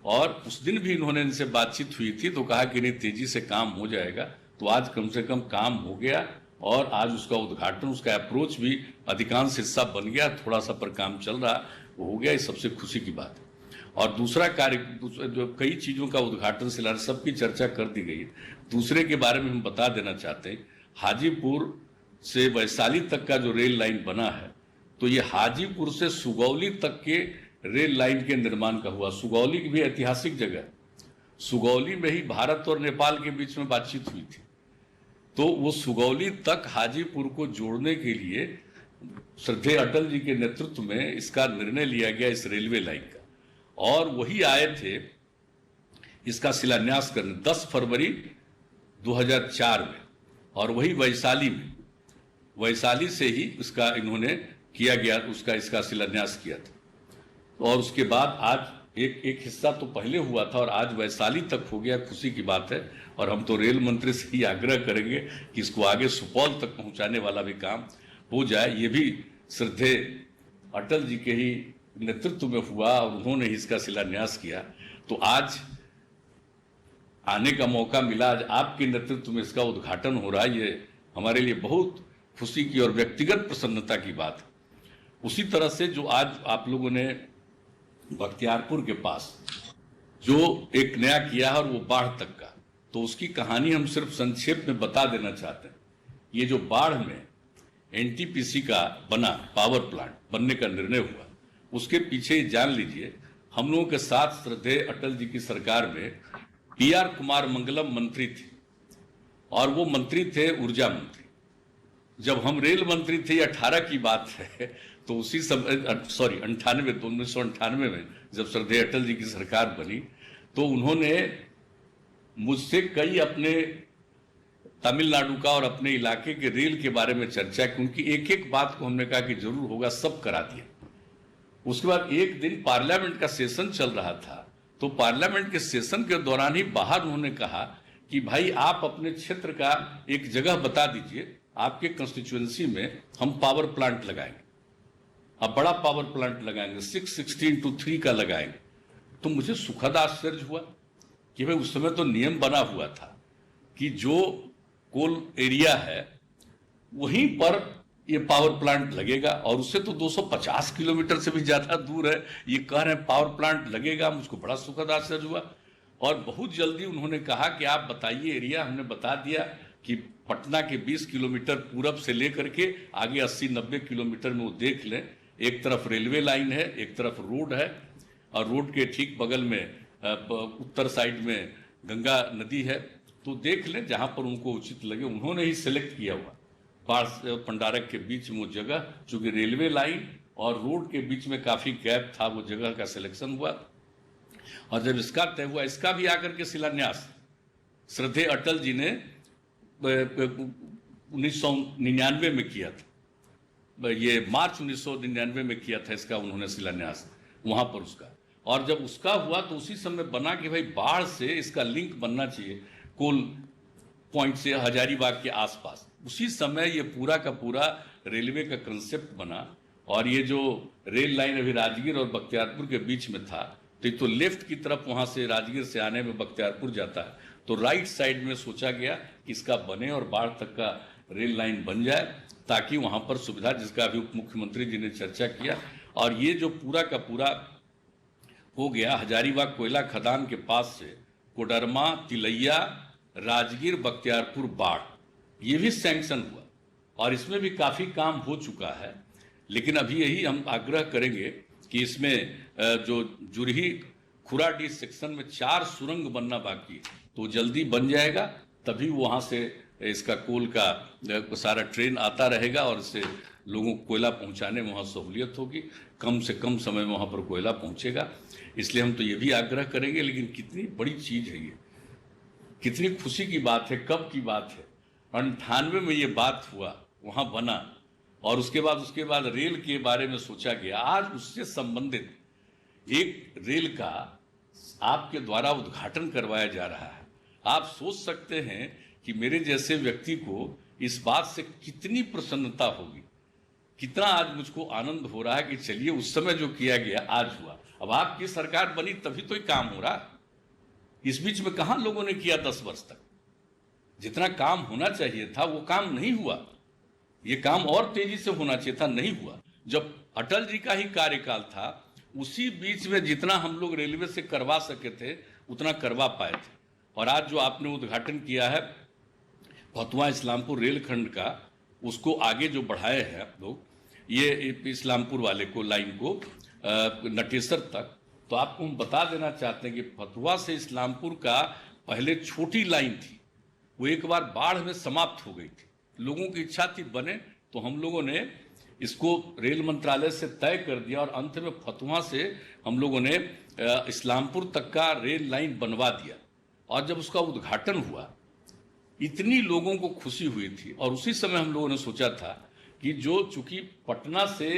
और उस दिन भी इन्होंने इनसे बातचीत हुई थी तो कहा कि नहीं, तेजी से काम हो जाएगा। तो आज कम से कम काम हो गया और आज उसका उद्घाटन, उसका अप्रोच भी अधिकांश हिस्सा बन गया, थोड़ा सा पर काम चल रहा, वो हो गया। ये सबसे खुशी की बात है। और दूसरा कार्य, जो कई चीजों का उद्घाटन शिलान्यास सबकी चर्चा कर दी गई है। दूसरे के बारे में हम बता देना चाहते हैं, हाजीपुर से वैशाली तक का जो रेल लाइन बना है, तो ये हाजीपुर से सुगौली तक के रेल लाइन के निर्माण का हुआ। सुगौली की भी ऐतिहासिक जगह, सुगौली में ही भारत और नेपाल के बीच में बातचीत हुई थी। तो वो सुगौली तक हाजीपुर को जोड़ने के लिए श्रद्धेय अटल जी के नेतृत्व में इसका निर्णय लिया गया, इस रेलवे लाइन का, और वही आए थे इसका शिलान्यास करने 10 फरवरी 2004 में, और वही वैशाली में, वैशाली से ही इसका इन्होंने किया गया, इसका शिलान्यास किया था। और उसके बाद आज एक हिस्सा तो पहले हुआ था और आज वैशाली तक हो गया, खुशी की बात है। और हम तो रेल मंत्री से ही आग्रह करेंगे कि इसको आगे सुपौल तक पहुंचाने वाला भी काम हो जाए। ये भी श्रद्धेय अटल जी के ही नेतृत्व में हुआ और उन्होंने ही इसका शिलान्यास किया। तो आज आने का मौका मिला, आज आपके नेतृत्व में इसका उद्घाटन हो रहा है। ये हमारे लिए बहुत खुशी की और व्यक्तिगत प्रसन्नता की बात है। उसी तरह से जो आज आप लोगों ने बख्तियारपुर के पास जो एक नया किया है और वो बाढ़ तक का, तो उसकी कहानी हम सिर्फ संक्षेप में बता देना चाहते हैं। ये जो बाढ़ में एनटीपीसी का बना पावर प्लांट बनने का निर्णय हुआ, उसके पीछे जान लीजिए हम लोगों के साथ श्रद्धेय अटल जी की सरकार में पीआर कुमार मंगलम मंत्री थे, और वो मंत्री थे ऊर्जा मंत्री। जब हम रेल मंत्री थे, 18 की बात है, तो उसी समय 1998 में जब श्रद्धेय अटल जी की सरकार बनी, तो उन्होंने मुझसे कई अपने तमिलनाडु का और अपने इलाके के रेल के बारे में चर्चा की। उनकी एक एक बात को हमने कहा कि जरूर होगा, सब करा दिया। उसके बाद एक दिन पार्लियामेंट का सेशन चल रहा था, तो पार्लियामेंट के सेशन के दौरान ही बाहर उन्होंने कहा कि भाई आप अपने क्षेत्र का एक जगह बता दीजिए, आपके कंस्टिट्यूएंसी में हम पावर प्लांट लगाएंगे, अब बड़ा पावर प्लांट लगाएंगे, 616x3 का लगाएंगे। तो मुझे सुखद आश्चर्य हुआ कि भाई उस समय तो नियम बना हुआ था कि जो कोल एरिया है वहीं पर ये पावर प्लांट लगेगा, और उससे तो 250 किलोमीटर से भी ज्यादा दूर है। ये कह रहे हैं पावर प्लांट लगेगा, मुझको बड़ा सुखद आश्चर्य हुआ। और बहुत जल्दी उन्होंने कहा कि आप बताइए एरिया। हमने बता दिया कि पटना के 20 किलोमीटर पूरब से लेकर के आगे 80-90 किलोमीटर में वो देख लें, एक तरफ रेलवे लाइन है, एक तरफ रोड है, और रोड के ठीक बगल में उत्तर साइड में गंगा नदी है। तो देख लें जहां पर उनको उचित लगे। उन्होंने ही सिलेक्ट किया हुआ बाढ़ पंडारक के बीच में वो जगह, चूंकि रेलवे लाइन और रोड के बीच में काफी गैप था, वो जगह का सिलेक्शन हुआ। और जब इसका तय हुआ, इसका भी आकर के शिलान्यास श्रद्धेय अटल जी ने 1999 में किया था। ये मार्च 1999 में किया था इसका उन्होंने शिलान्यास वहां पर उसका। और जब उसका हुआ तो उसी समय बना कि भाई बाढ़ से इसका लिंक बनना चाहिए कोल पॉइंट से हजारीबाग के आसपास। उसी समय ये पूरा का पूरा रेलवे का कंसेप्ट बना। और ये जो रेल लाइन अभी राजगीर और बख्तियारपुर के बीच में था, तो लेफ्ट की तरफ वहां से राजगीर से आने में बख्तियारपुर जाता है, तो राइट साइड में सोचा गया कि इसका बने और बाढ़ तक का रेल लाइन बन जाए, ताकि वहां पर सुविधा, जिसका अभी उप मुख्यमंत्री जी ने चर्चा किया। और ये जो पूरा का पूरा हो गया हजारीबाग कोयला खदान के पास से कोडरमा, तिलैया, राजगीर, बख्तियारपुर, बाढ़, ये भी सैंक्शन हुआ और इसमें भी काफी काम हो चुका है। लेकिन अभी यही हम आग्रह करेंगे कि इसमें जो जुरही खुराडी सेक्शन में 4 सुरंग बनना बाकी है, तो जल्दी बन जाएगा। तभी वहां से इसका कोल का सारा ट्रेन आता रहेगा और इससे लोगों को कोयला पहुंचाने में वहां सहूलियत होगी, कम से कम समय में वहां पर कोयला पहुंचेगा। इसलिए हम तो ये भी आग्रह करेंगे। लेकिन कितनी बड़ी चीज है ये, कितनी खुशी की बात है, कब की बात है, 98 में ये बात हुआ, वहां बना, और उसके बाद रेल के बारे में सोचा गया। आज उससे संबंधित एक रेल का आपके द्वारा उद्घाटन करवाया जा रहा है। आप सोच सकते हैं कि मेरे जैसे व्यक्ति को इस बात से कितनी प्रसन्नता होगी, कितना आज मुझको आनंद हो रहा है कि चलिए उस समय जो किया गया आज हुआ। अब आपकी सरकार बनी तभी तो ये काम हो रहा। इस बीच में कहां लोगों ने किया 10 वर्ष तक? जितना काम होना चाहिए था वो काम नहीं हुआ। ये काम और तेजी से होना चाहिए था, नहीं हुआ। जब अटल जी का ही कार्यकाल था, उसी बीच में जितना हम लोग रेलवे से करवा सके थे उतना करवा पाए थे। और आज जो आपने उद्घाटन किया है भतुआ इस्लामपुर रेलखंड का, उसको आगे जो बढ़ाए हैं आप लोग, ये इस्लामपुर वाले को लाइन को नटेसर तक। तो आपको हम बता देना चाहते हैं कि फतुहा से इस्लामपुर का पहले छोटी लाइन थी, वो एक बार बाढ़ में समाप्त हो गई थी। लोगों की इच्छा थी बने, तो हम लोगों ने इसको रेल मंत्रालय से तय कर दिया और अंत में फतुहा से हम लोगों ने इस्लामपुर तक का रेल लाइन बनवा दिया। और जब उसका उद्घाटन हुआ, इतनी लोगों को खुशी हुई थी। और उसी समय हम लोगों ने सोचा था कि जो चूंकि पटना से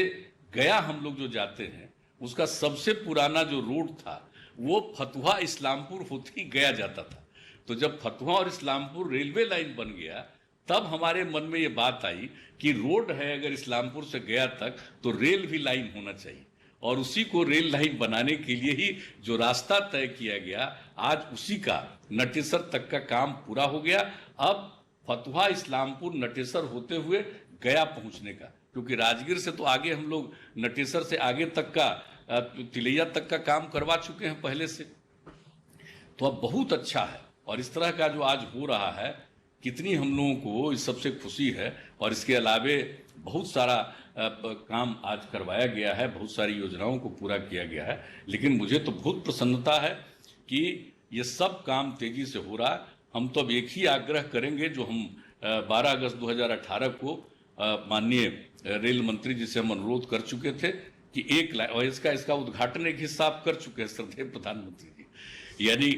गया हम लोग जो जाते हैं, उसका सबसे पुराना जो रोड था वो फतुहा इस्लामपुर होते ही गया जाता था। तो जब फतुहा और इस्लामपुर रेलवे लाइन बन गया, तब हमारे मन में ये बात आई कि रोड है अगर इस्लामपुर से गया तक, तो रेल भी लाइन होना चाहिए। और उसी को रेल लाइन बनाने के लिए ही जो रास्ता तय किया गया, आज उसी का नटेसर तक का काम पूरा हो गया। अब फतुहा इस्लामपुर नटेसर होते हुए गया पहुंचने का, क्योंकि राजगीर से तो आगे हम लोग नटेसर से आगे तक का तिलैया तक का काम करवा चुके हैं पहले से। तो अब बहुत अच्छा है। और इस तरह का जो आज हो रहा है, कितनी हम लोगों को इस सबसे खुशी है। और इसके अलावे बहुत सारा काम आज करवाया गया है, बहुत सारी योजनाओं को पूरा किया गया है। लेकिन मुझे तो बहुत प्रसन्नता है कि ये सब काम तेजी से हो रहा है। हम तो अब एक ही आग्रह करेंगे जो हम 12 अगस्त 2018 को माननीय रेल मंत्री जी से हम अनुरोध कर चुके थे कि एक लाइन, और इसका उद्घाटन एक हिस्सा आप कर चुके हैं श्रद्धेय प्रधानमंत्री जी, यानी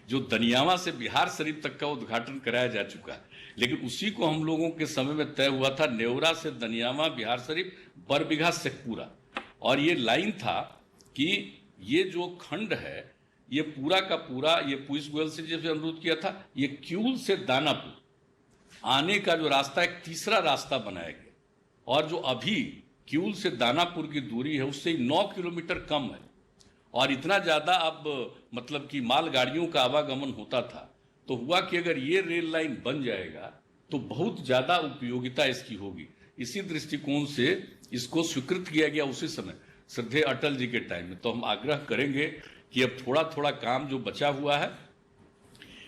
जो दनियावा से बिहार शरीफ तक का उद्घाटन कराया जा चुका है। लेकिन उसी को हम लोगों के समय में तय हुआ था, नेवरा से दनियावा बिहार शरीफ बरबीघा शेखपुरा। और ये लाइन था कि ये जो खंड है, ये पूरा का पूरा, ये पीयूष गोयल से जैसे अनुरोध किया था, ये क्यूल से दानापुर आने का जो रास्ता, एक तीसरा रास्ता बनाया गया। और जो अभी क्यूल से दानापुर की दूरी है, उससे 9 किलोमीटर कम है। और इतना ज़्यादा अब मतलब कि मालगाड़ियों का आवागमन होता था। तो हुआ कि अगर ये रेल लाइन बन जाएगा तो बहुत ज़्यादा उपयोगिता इसकी होगी। इसी दृष्टिकोण से इसको स्वीकृत किया गया उसी समय श्रद्धेय अटल जी के टाइम में। तो हम आग्रह करेंगे कि अब थोड़ा थोड़ा काम जो बचा हुआ है,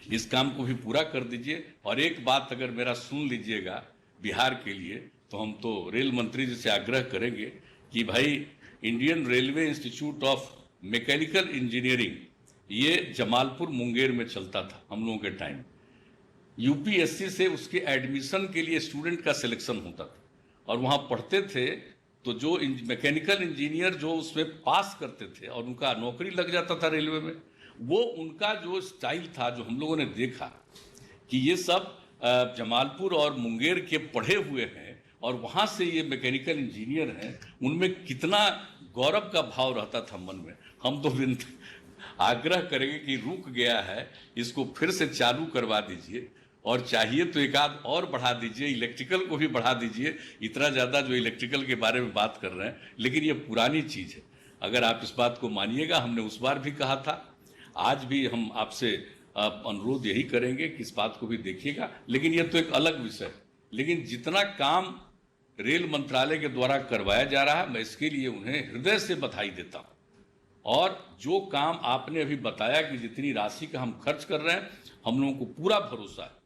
इस काम को भी पूरा कर दीजिए। और एक बात अगर मेरा सुन लीजिएगा बिहार के लिए, तो हम तो रेल मंत्री जी से आग्रह करेंगे कि भाई Indian railway institute of mechanical engineering, ये जमालपुर मुंगेर में चलता था हम लोगों के टाइम। यूपीएससी से उसके एडमिशन के लिए स्टूडेंट का सिलेक्शन होता था और वहाँ पढ़ते थे। तो जो मैकेनिकल इंजीनियर जो उसमें पास करते थे और उनका नौकरी लग जाता था रेलवे में, वो उनका जो स्टाइल था, जो हम लोगों ने देखा कि ये सब जमालपुर और मुंगेर के पढ़े हुए हैं और वहाँ से ये मैकेनिकल इंजीनियर हैं, उनमें कितना गौरव का भाव रहता था मन में। हम तो आग्रह करेंगे कि रुक गया है, इसको फिर से चालू करवा दीजिए। और चाहिए तो एक आध और बढ़ा दीजिए, इलेक्ट्रिकल को भी बढ़ा दीजिए। इतना ज़्यादा जो इलेक्ट्रिकल के बारे में बात कर रहे हैं, लेकिन ये पुरानी चीज़ है। अगर आप इस बात को मानिएगा, हमने उस बार भी कहा था, आज भी हम आपसे अनुरोध यही करेंगे कि इस बात को भी देखिएगा। लेकिन ये तो एक अलग विषय है। लेकिन जितना काम रेल मंत्रालय के द्वारा करवाया जा रहा है, मैं इसके लिए उन्हें हृदय से बधाई देता हूँ। और जो काम आपने अभी बताया कि जितनी राशि का हम खर्च कर रहे हैं, हम लोगों को पूरा भरोसा है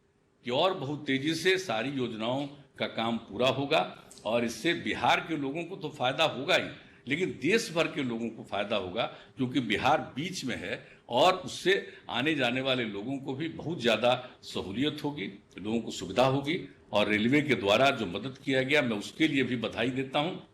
कि और बहुत तेजी से सारी योजनाओं का काम पूरा होगा। और इससे बिहार के लोगों को तो फायदा होगा ही, लेकिन देश भर के लोगों को फायदा होगा, क्योंकि बिहार बीच में है और उससे आने जाने वाले लोगों को भी बहुत ज़्यादा सहूलियत होगी, लोगों को सुविधा होगी। और रेलवे के द्वारा जो मदद किया गया, मैं उसके लिए भी बधाई देता हूँ।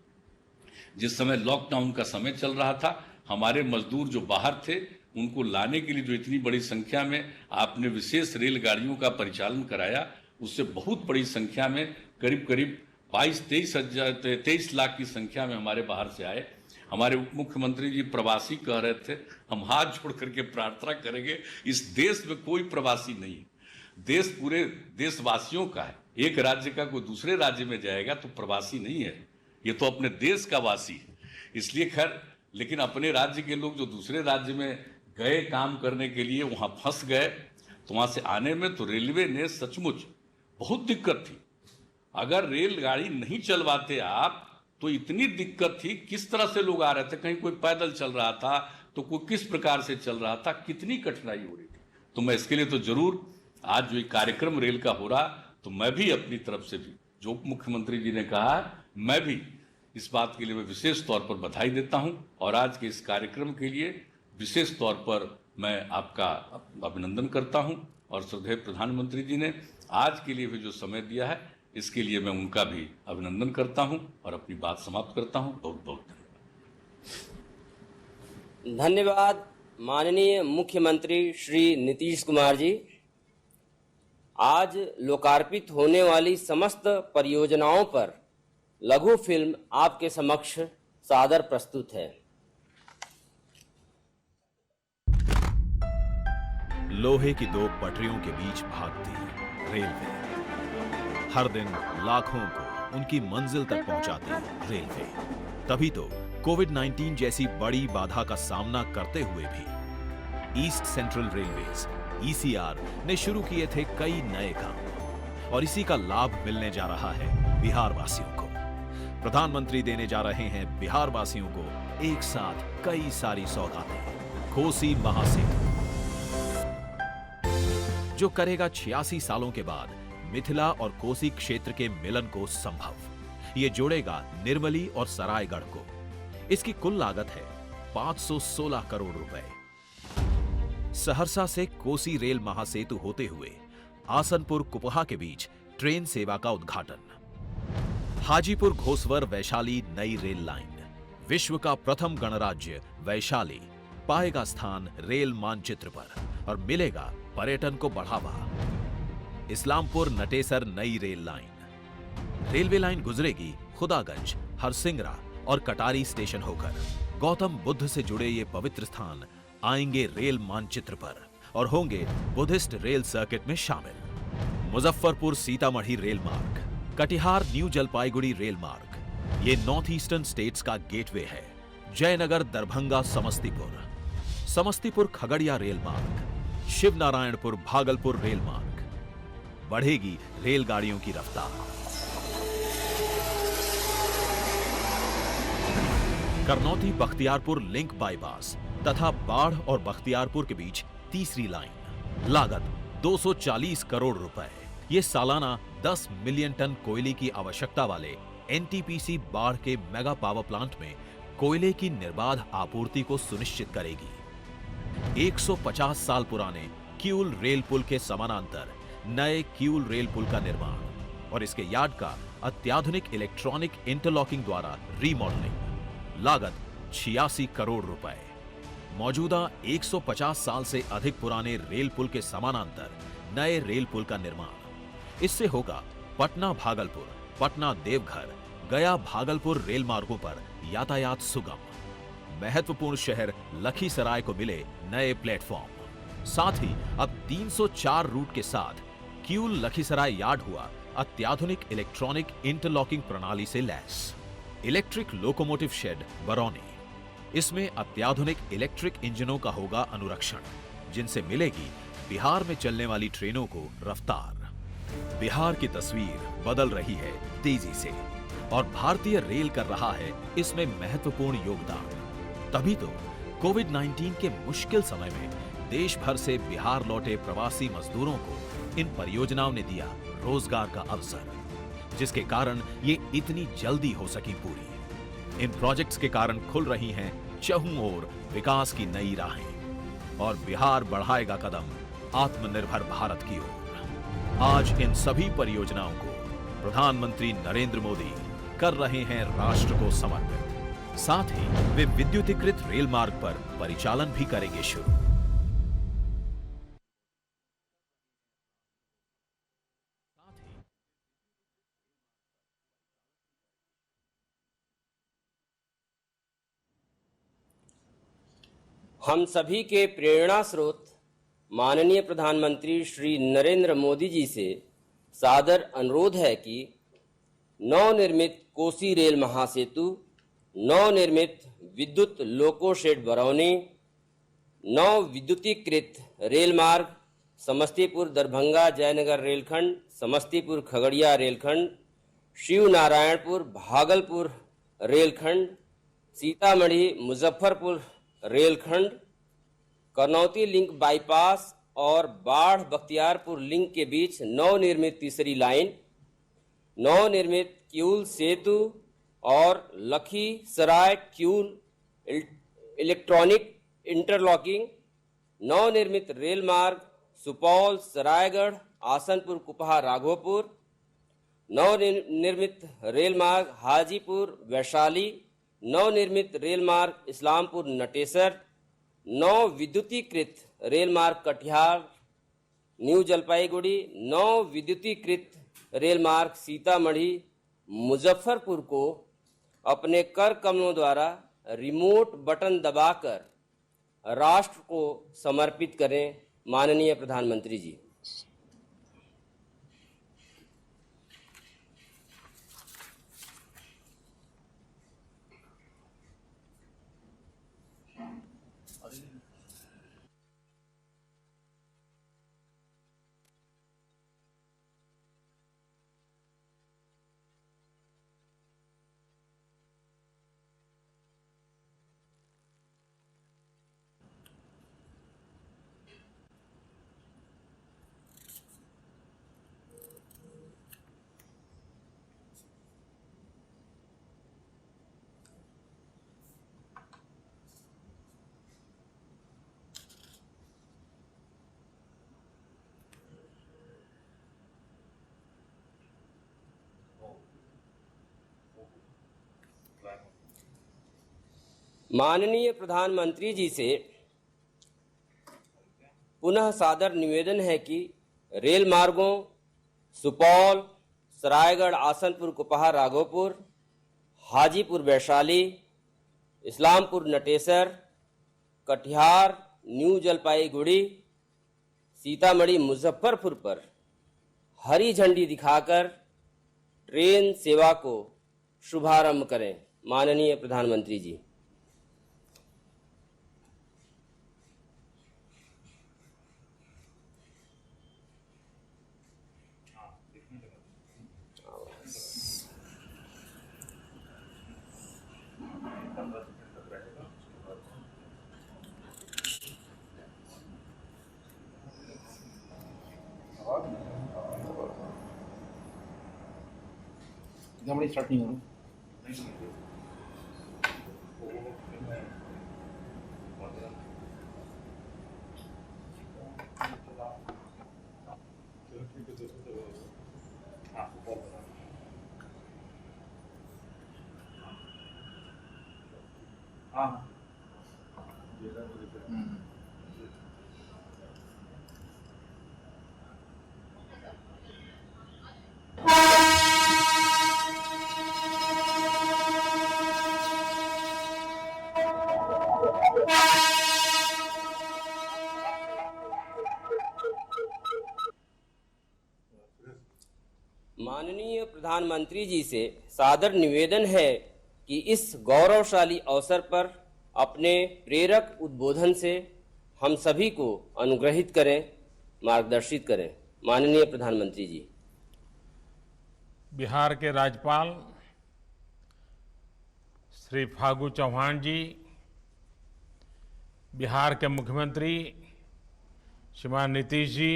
जिस समय लॉकडाउन का समय चल रहा था, हमारे मजदूर जो बाहर थे, उनको लाने के लिए जो इतनी बड़ी संख्या में आपने विशेष रेलगाड़ियों का परिचालन कराया, उससे बहुत बड़ी संख्या में करीब 22-23 लाख की संख्या में हमारे बाहर से आए। हमारे उप मुख्यमंत्री जी प्रवासी कह रहे थे, हम हाथ जोड़ करके प्रार्थना करेंगे, इस देश में कोई प्रवासी नहीं है, देश पूरे देशवासियों का है। एक राज्य का कोई दूसरे राज्य में जाएगा तो प्रवासी नहीं है, ये तो अपने देश का वासी है। इसलिए खैर, लेकिन अपने राज्य के लोग जो दूसरे राज्य में गए काम करने के लिए, वहाँ फंस गए, तो वहाँ से आने में तो रेलवे ने सचमुच बहुत दिक्कत थी। अगर रेलगाड़ी नहीं चलवाते आप, तो इतनी दिक्कत थी, किस तरह से लोग आ रहे थे, कहीं कोई पैदल चल रहा था तो कोई किस प्रकार से चल रहा था, कितनी कठिनाई हो रही थी। तो मैं इसके लिए तो जरूर, आज जो कार्यक्रम रेल का हो रहा, तो मैं भी अपनी तरफ से भी, जो उप मुख्यमंत्री जी ने कहा, मैं भी इस बात के लिए मैं विशेष तौर पर बधाई देता हूं और आज के इस कार्यक्रम के लिए विशेष तौर पर मैं आपका अभिनंदन करता हूं और श्रद्धेय प्रधानमंत्री जी ने आज के लिए भी जो समय दिया है इसके लिए मैं उनका भी अभिनंदन करता हूं और अपनी बात समाप्त करता हूं। बहुत बहुत धन्यवाद। धन्यवाद माननीय मुख्यमंत्री श्री नीतीश कुमार जी। आज लोकार्पित होने वाली समस्त परियोजनाओं पर लघु फिल्म आपके समक्ष सादर प्रस्तुत है। लोहे की दो पटरियों के बीच भागती रेलवे, हर दिन लाखों को उनकी मंजिल तक पहुंचाती रेलवे। तभी तो कोविड-19 जैसी बड़ी बाधा का सामना करते हुए भी ईस्ट सेंट्रल रेलवेज (ECR) ने शुरू किए थे कई नए काम और इसी का लाभ मिलने जा रहा है बिहार वासियों को। प्रधानमंत्री देने जा रहे हैं बिहार वासियों को एक साथ कई सारी सौगातें। कोसी महासेतु जो करेगा 86 सालों के बाद मिथिला और कोसी क्षेत्र के मिलन को संभव। ये जोड़ेगा निर्मली और सरायगढ़ को। इसकी कुल लागत है 516 करोड़ रुपए। सहरसा से कोसी रेल महासेतु होते हुए आसनपुर कुपहा के बीच ट्रेन सेवा का उद्घाटन। हाजीपुर घोसवर वैशाली नई रेल लाइन। विश्व का प्रथम गणराज्य वैशाली पाएगा स्थान रेल मानचित्र पर और मिलेगा पर्यटन को बढ़ावा। इस्लामपुर नटेसर नई रेल लाइन। रेलवे लाइन गुजरेगी खुदागंज, हरसिंगरा और कटारी स्टेशन होकर। गौतम बुद्ध से जुड़े ये पवित्र स्थान आएंगे रेल मानचित्र पर और होंगे बुद्धिस्ट रेल सर्किट में शामिल। मुजफ्फरपुर सीतामढ़ी रेल मार्ग, कटिहार न्यू जलपाईगुड़ी रेल मार्ग, ये नॉर्थ ईस्टर्न स्टेट्स का गेटवे है। जयनगर दरभंगा समस्तीपुर, समस्तीपुर खगड़िया रेल मार्ग, शिवनारायणपुर भागलपुर रेल मार्ग। बढ़ेगी रेलगाड़ियों की रफ्तार। करनौती बख्तियारपुर लिंक बाईपास तथा बाढ़ और बख्तियारपुर के बीच तीसरी लाइन। लागत 240 करोड़ रुपए। ये सालाना 10 मिलियन टन कोयले की आवश्यकता वाले एनटीपीसी बाढ़ के मेगा पावर प्लांट में कोयले की निर्बाध आपूर्ति को सुनिश्चित करेगी। 150 साल पुराने किऊल रेल पुल के समानांतर नए किऊल रेल पुल का निर्माण और इसके यार्ड का अत्याधुनिक इलेक्ट्रॉनिक इंटरलॉकिंग द्वारा रीमॉडलिंग। लागत 86 करोड़ रुपए। मौजूदा 150 साल से अधिक पुराने रेल पुल के समानांतर नए रेल पुल का निर्माण। इससे होगा पटना भागलपुर, पटना देवघर, गया भागलपुर रेल मार्गों पर यातायात सुगम। महत्वपूर्ण शहर लखीसराय को मिले नए प्लेटफॉर्म। साथ ही अब 304 रूट के साथ किऊल लखीसराय यार्ड हुआ अत्याधुनिक इलेक्ट्रॉनिक इंटरलॉकिंग प्रणाली से लैस। Electric locomotive shed Barauni. इसमें अत्याधुनिक इलेक्ट्रिक इंजनों का होगा अनुरक्षण, जिनसे मिलेगी बिहार में चलने वाली ट्रेनों को रफ्तार। बिहार की तस्वीर बदल रही है तेजी से और भारतीय रेल कर रहा है इसमें महत्वपूर्ण योगदान। तभी तो कोविड-19 के मुश्किल समय में देश भर से बिहार लौटे प्रवासी मजदूरों को इन परियोजनाओं ने दिया रोजगार का अवसर, जिसके कारण ये इतनी जल्दी हो सकी पूरी। इन प्रोजेक्ट्स के कारण खुल रही हैं चहुं ओर विकास की नई राहें और बिहार बढ़ाएगा कदम आत्मनिर्भर भारत की ओर। आज इन सभी परियोजनाओं को प्रधानमंत्री नरेंद्र मोदी कर रहे हैं राष्ट्र को समर्पित। साथ ही वे विद्युतीकृत रेल मार्ग पर परिचालन भी करेंगे शुरू। हम सभी के प्रेरणा स्रोत माननीय प्रधानमंत्री श्री नरेंद्र मोदी जी से सादर अनुरोध है कि नवनिर्मित कोसी रेल महासेतु, नवनिर्मित विद्युत लोको शेड बरौनी, नव विद्युतीकृत रेल मार्ग, समस्तीपुर दरभंगा जयनगर रेलखंड, समस्तीपुर खगड़िया रेलखंड, शिवनारायणपुर भागलपुर रेलखंड, सीतामढ़ी मुजफ्फरपुर रेलखंड, करनौती लिंक बाईपास और बाढ़ बख्तियारपुर लिंक के बीच नवनिर्मित तीसरी लाइन, नवनिर्मित किऊल सेतु, और लखीसराय किऊल इलेक्ट्रॉनिक इंटरलॉकिंग, नवनिर्मित रेल मार्ग सुपौल सरायगढ़ आसनपुर कुपहा राघोपुर, नवनिर्मित रेल मार्ग हाजीपुर वैशाली, नवनिर्मित रेल मार्ग इस्लामपुर नटेसर, नव विद्युतीकृत रेल मार्ग कटिहार न्यू जलपाईगुड़ी, नव विद्युतीकृत रेल मार्ग सीतामढ़ी मुजफ्फरपुर को अपने कर कमलों द्वारा रिमोट बटन दबाकर राष्ट्र को समर्पित करें। माननीय प्रधानमंत्री जी। माननीय प्रधानमंत्री जी से पुनः सादर निवेदन है कि रेल मार्गों सुपौल सरायगढ़ आसनपुर कुपहा राघोपुर, हाजीपुर वैशाली, इस्लामपुर नटेसर, कटिहार न्यू जलपाईगुड़ी, सीतामढ़ी मुजफ्फरपुर पर हरी झंडी दिखाकर ट्रेन सेवा को शुभारंभ करें। माननीय प्रधानमंत्री जी। स्टार्ट नहीं हो रहा। माननीय प्रधानमंत्री जी से सादर निवेदन है कि इस गौरवशाली अवसर पर अपने प्रेरक उद्बोधन से हम सभी को अनुग्रहित करें, मार्गदर्शित करें। माननीय प्रधानमंत्री जी। बिहार के राज्यपाल श्री फागू चौहान जी, बिहार के मुख्यमंत्री श्रीमान नीतीश जी,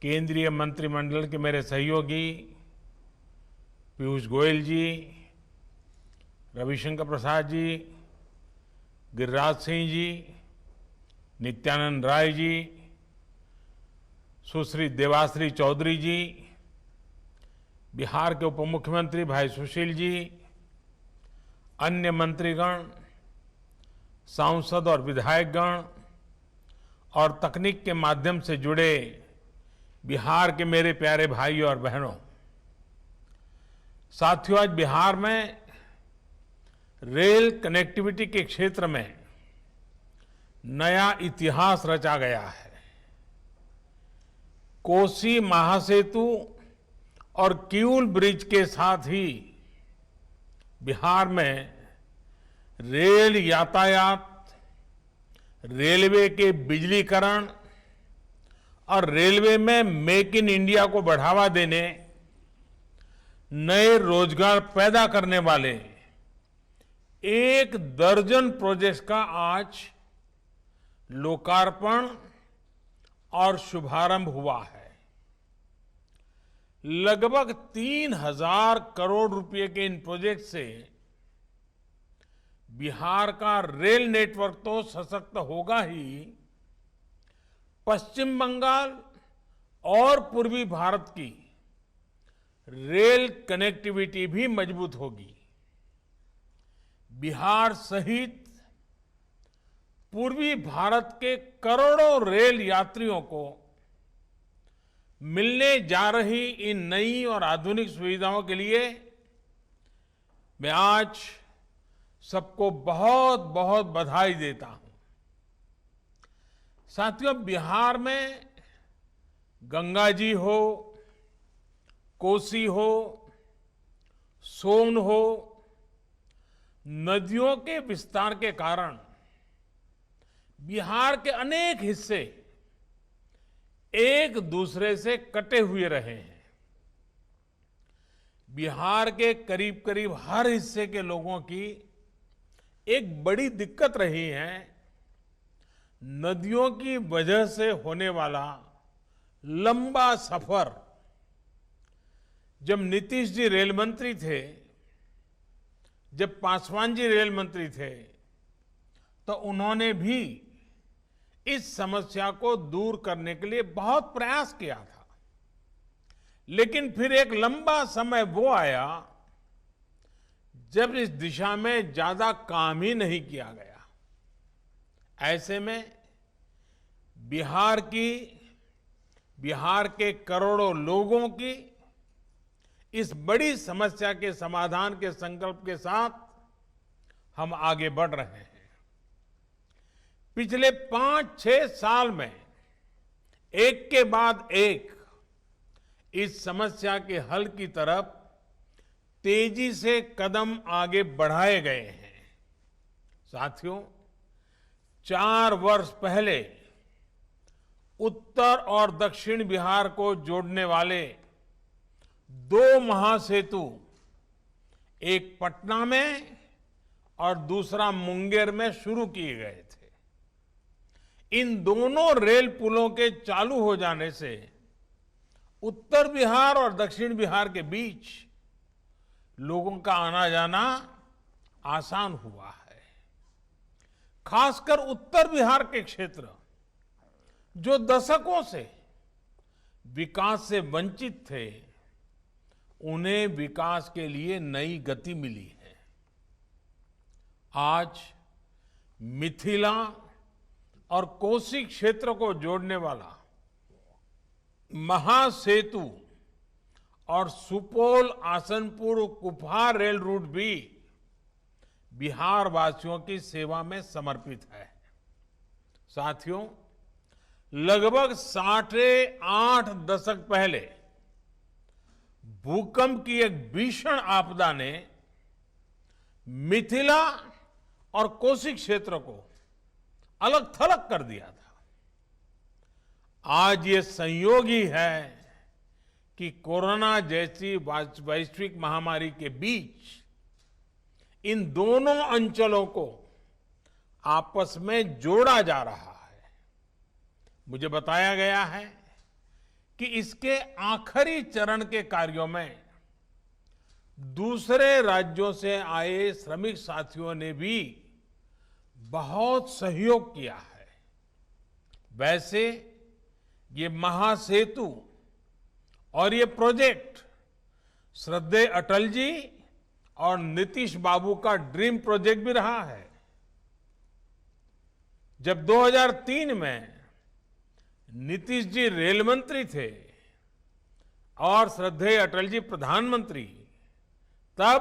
केंद्रीय मंत्रिमंडल के मेरे सहयोगी पीयूष गोयल जी, रविशंकर प्रसाद जी, गिरिराज सिंह जी, नित्यानंद राय जी, सुश्री देवाश्री चौधरी जी, बिहार के उप मुख्यमंत्री भाई सुशील जी, अन्य मंत्रीगण, सांसद और विधायकगण और तकनीक के माध्यम से जुड़े बिहार के मेरे प्यारे भाई और बहनों, साथियों, आज बिहार में रेल कनेक्टिविटी के क्षेत्र में नया इतिहास रचा गया है। कोसी महासेतु और किऊल ब्रिज के साथ ही बिहार में रेल यातायात, रेलवे के बिजलीकरण और रेलवे में मेक इन इंडिया को बढ़ावा देने, नए रोजगार पैदा करने वाले 1 दर्जन प्रोजेक्ट्स का आज लोकार्पण और शुभारंभ हुआ है। लगभग 3,000 करोड़ रुपए के इन प्रोजेक्ट से बिहार का रेल नेटवर्क तो सशक्त होगा ही, पश्चिम बंगाल और पूर्वी भारत की रेल कनेक्टिविटी भी मजबूत होगी। बिहार सहित पूर्वी भारत के करोड़ों रेल यात्रियों को मिलने जा रही इन नई और आधुनिक सुविधाओं के लिए मैं आज सबको बहुत बहुत बधाई देता हूं। साथियों, बिहार में गंगा जी हो, कोसी हो, सोन हो, नदियों के विस्तार के कारण बिहार के अनेक हिस्से एक दूसरे से कटे हुए रहे हैं। बिहार के करीब करीब हर हिस्से के लोगों की एक बड़ी दिक्कत रही है नदियों की वजह से होने वाला लंबा सफर। जब नीतीश जी रेल मंत्री थे, जब पासवान जी रेल मंत्री थे, तो उन्होंने भी इस समस्या को दूर करने के लिए बहुत प्रयास किया था। लेकिन फिर एक लंबा समय वो आया जब इस दिशा में ज्यादा काम ही नहीं किया गया। ऐसे में बिहार के करोड़ों लोगों की इस बड़ी समस्या के समाधान के संकल्प के साथ हम आगे बढ़ रहे हैं। पिछले 5-6 साल में एक के बाद एक इस समस्या के हल की तरफ तेजी से कदम आगे बढ़ाए गए हैं। साथियों, 4 वर्ष पहले उत्तर और दक्षिण बिहार को जोड़ने वाले 2 महासेतु, एक पटना में और दूसरा मुंगेर में शुरू किए गए थे। इन दोनों रेल पुलों के चालू हो जाने से उत्तर बिहार और दक्षिण बिहार के बीच लोगों का आना जाना आसान हुआ है। खासकर उत्तर बिहार के क्षेत्र जो दशकों से विकास से वंचित थे, उन्हें विकास के लिए नई गति मिली है। आज मिथिला और कोसी क्षेत्र को जोड़ने वाला महासेतु और सुपौल आसनपुर कुपहा रेल रूट भी बिहार वासियों की सेवा में समर्पित है। साथियों, लगभग 8.5 दशक पहले भूकंप की एक भीषण आपदा ने मिथिला और कोसी क्षेत्र को अलग थलग कर दिया था। आज ये संयोग ही है कि कोरोना जैसी वैश्विक महामारी के बीच इन दोनों अंचलों को आपस में जोड़ा जा रहा है। मुझे बताया गया है कि इसके आखिरी चरण के कार्यों में दूसरे राज्यों से आए श्रमिक साथियों ने भी बहुत सहयोग किया है। वैसे ये महासेतु और ये प्रोजेक्ट श्रद्धेय अटल जी और नीतीश बाबू का ड्रीम प्रोजेक्ट भी रहा है। जब 2003 में नीतीश जी रेल मंत्री थे और श्रद्धेय अटल जी प्रधानमंत्री, तब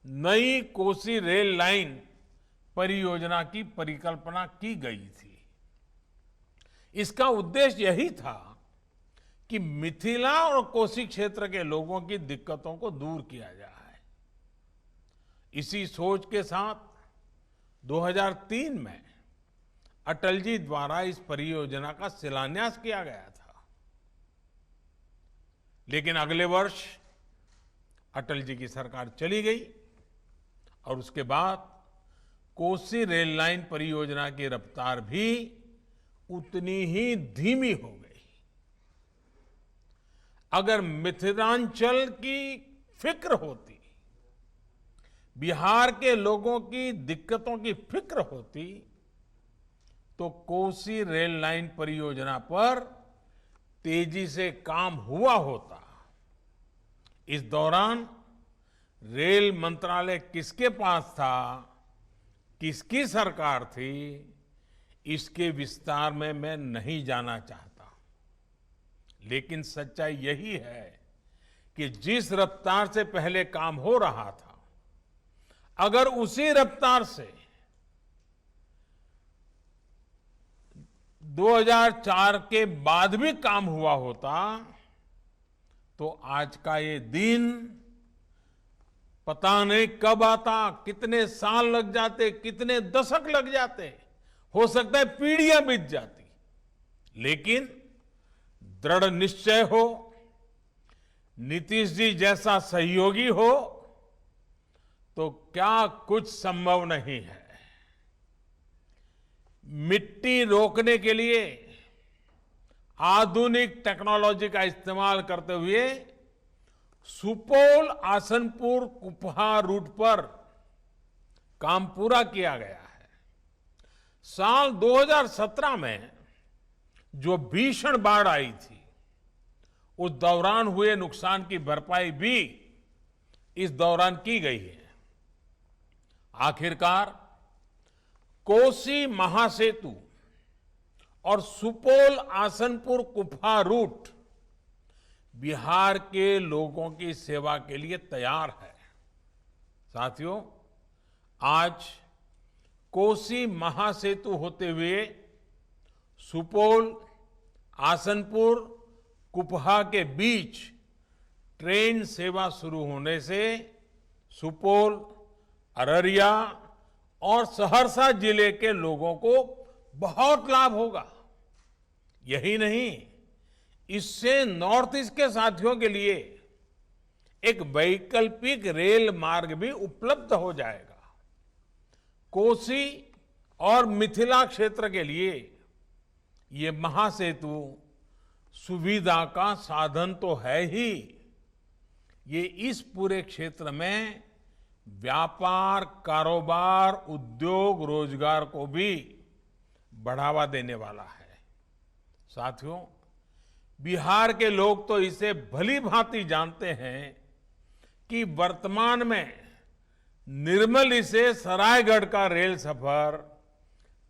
नई कोसी रेल लाइन परियोजना की परिकल्पना की गई थी। इसका उद्देश्य यही था कि मिथिला और कोसी क्षेत्र के लोगों की दिक्कतों को दूर किया जाए। इसी सोच के साथ 2003 में अटल जी द्वारा इस परियोजना का शिलान्यास किया गया था। लेकिन अगले वर्ष अटल जी की सरकार चली गई और उसके बाद कोसी रेल लाइन परियोजना की रफ्तार भी उतनी ही धीमी हो गई। अगर मिथिलांचल की फिक्र होती, बिहार के लोगों की दिक्कतों की फिक्र होती, तो कोसी रेल लाइन परियोजना पर तेजी से काम हुआ होता। इस दौरान रेल मंत्रालय किसके पास था, किसकी सरकार थी, इसके विस्तार में मैं नहीं जाना चाहता। लेकिन सच्चाई यही है कि जिस रफ्तार से पहले काम हो रहा था, अगर उसी रफ्तार से 2004 के बाद भी काम हुआ होता, तो आज का ये दिन पता नहीं कब आता, कितने साल लग जाते, कितने दशक लग जाते, हो सकता है पीढ़ियां बीत जाती। लेकिन दृढ़ निश्चय हो, नीतीश जी जैसा सहयोगी हो, तो क्या कुछ संभव नहीं है। मिट्टी रोकने के लिए आधुनिक टेक्नोलॉजी का इस्तेमाल करते हुए सुपौल आसनपुर कुपहा रूट पर काम पूरा किया गया है। साल 2017 में जो भीषण बाढ़ आई थी, उस दौरान हुए नुकसान की भरपाई भी इस दौरान की गई है। आखिरकार कोसी महासेतु और सुपौल आसनपुर कुपहा रूट बिहार के लोगों की सेवा के लिए तैयार है। साथियों, आज कोसी महासेतु होते हुए सुपौल आसनपुर कुपहा के बीच ट्रेन सेवा शुरू होने से सुपौल, अररिया और सहरसा जिले के लोगों को बहुत लाभ होगा। यही नहीं, इससे नॉर्थ ईस्ट के साथियों के लिए एक वैकल्पिक रेल मार्ग भी उपलब्ध हो जाएगा। कोसी और मिथिला क्षेत्र के लिए ये महासेतु सुविधा का साधन तो है ही, ये इस पूरे क्षेत्र में व्यापार, कारोबार, उद्योग, रोजगार को भी बढ़ावा देने वाला है। साथियों, बिहार के लोग तो इसे भली भांति जानते हैं कि वर्तमान में निर्मली से सरायगढ़ का रेल सफर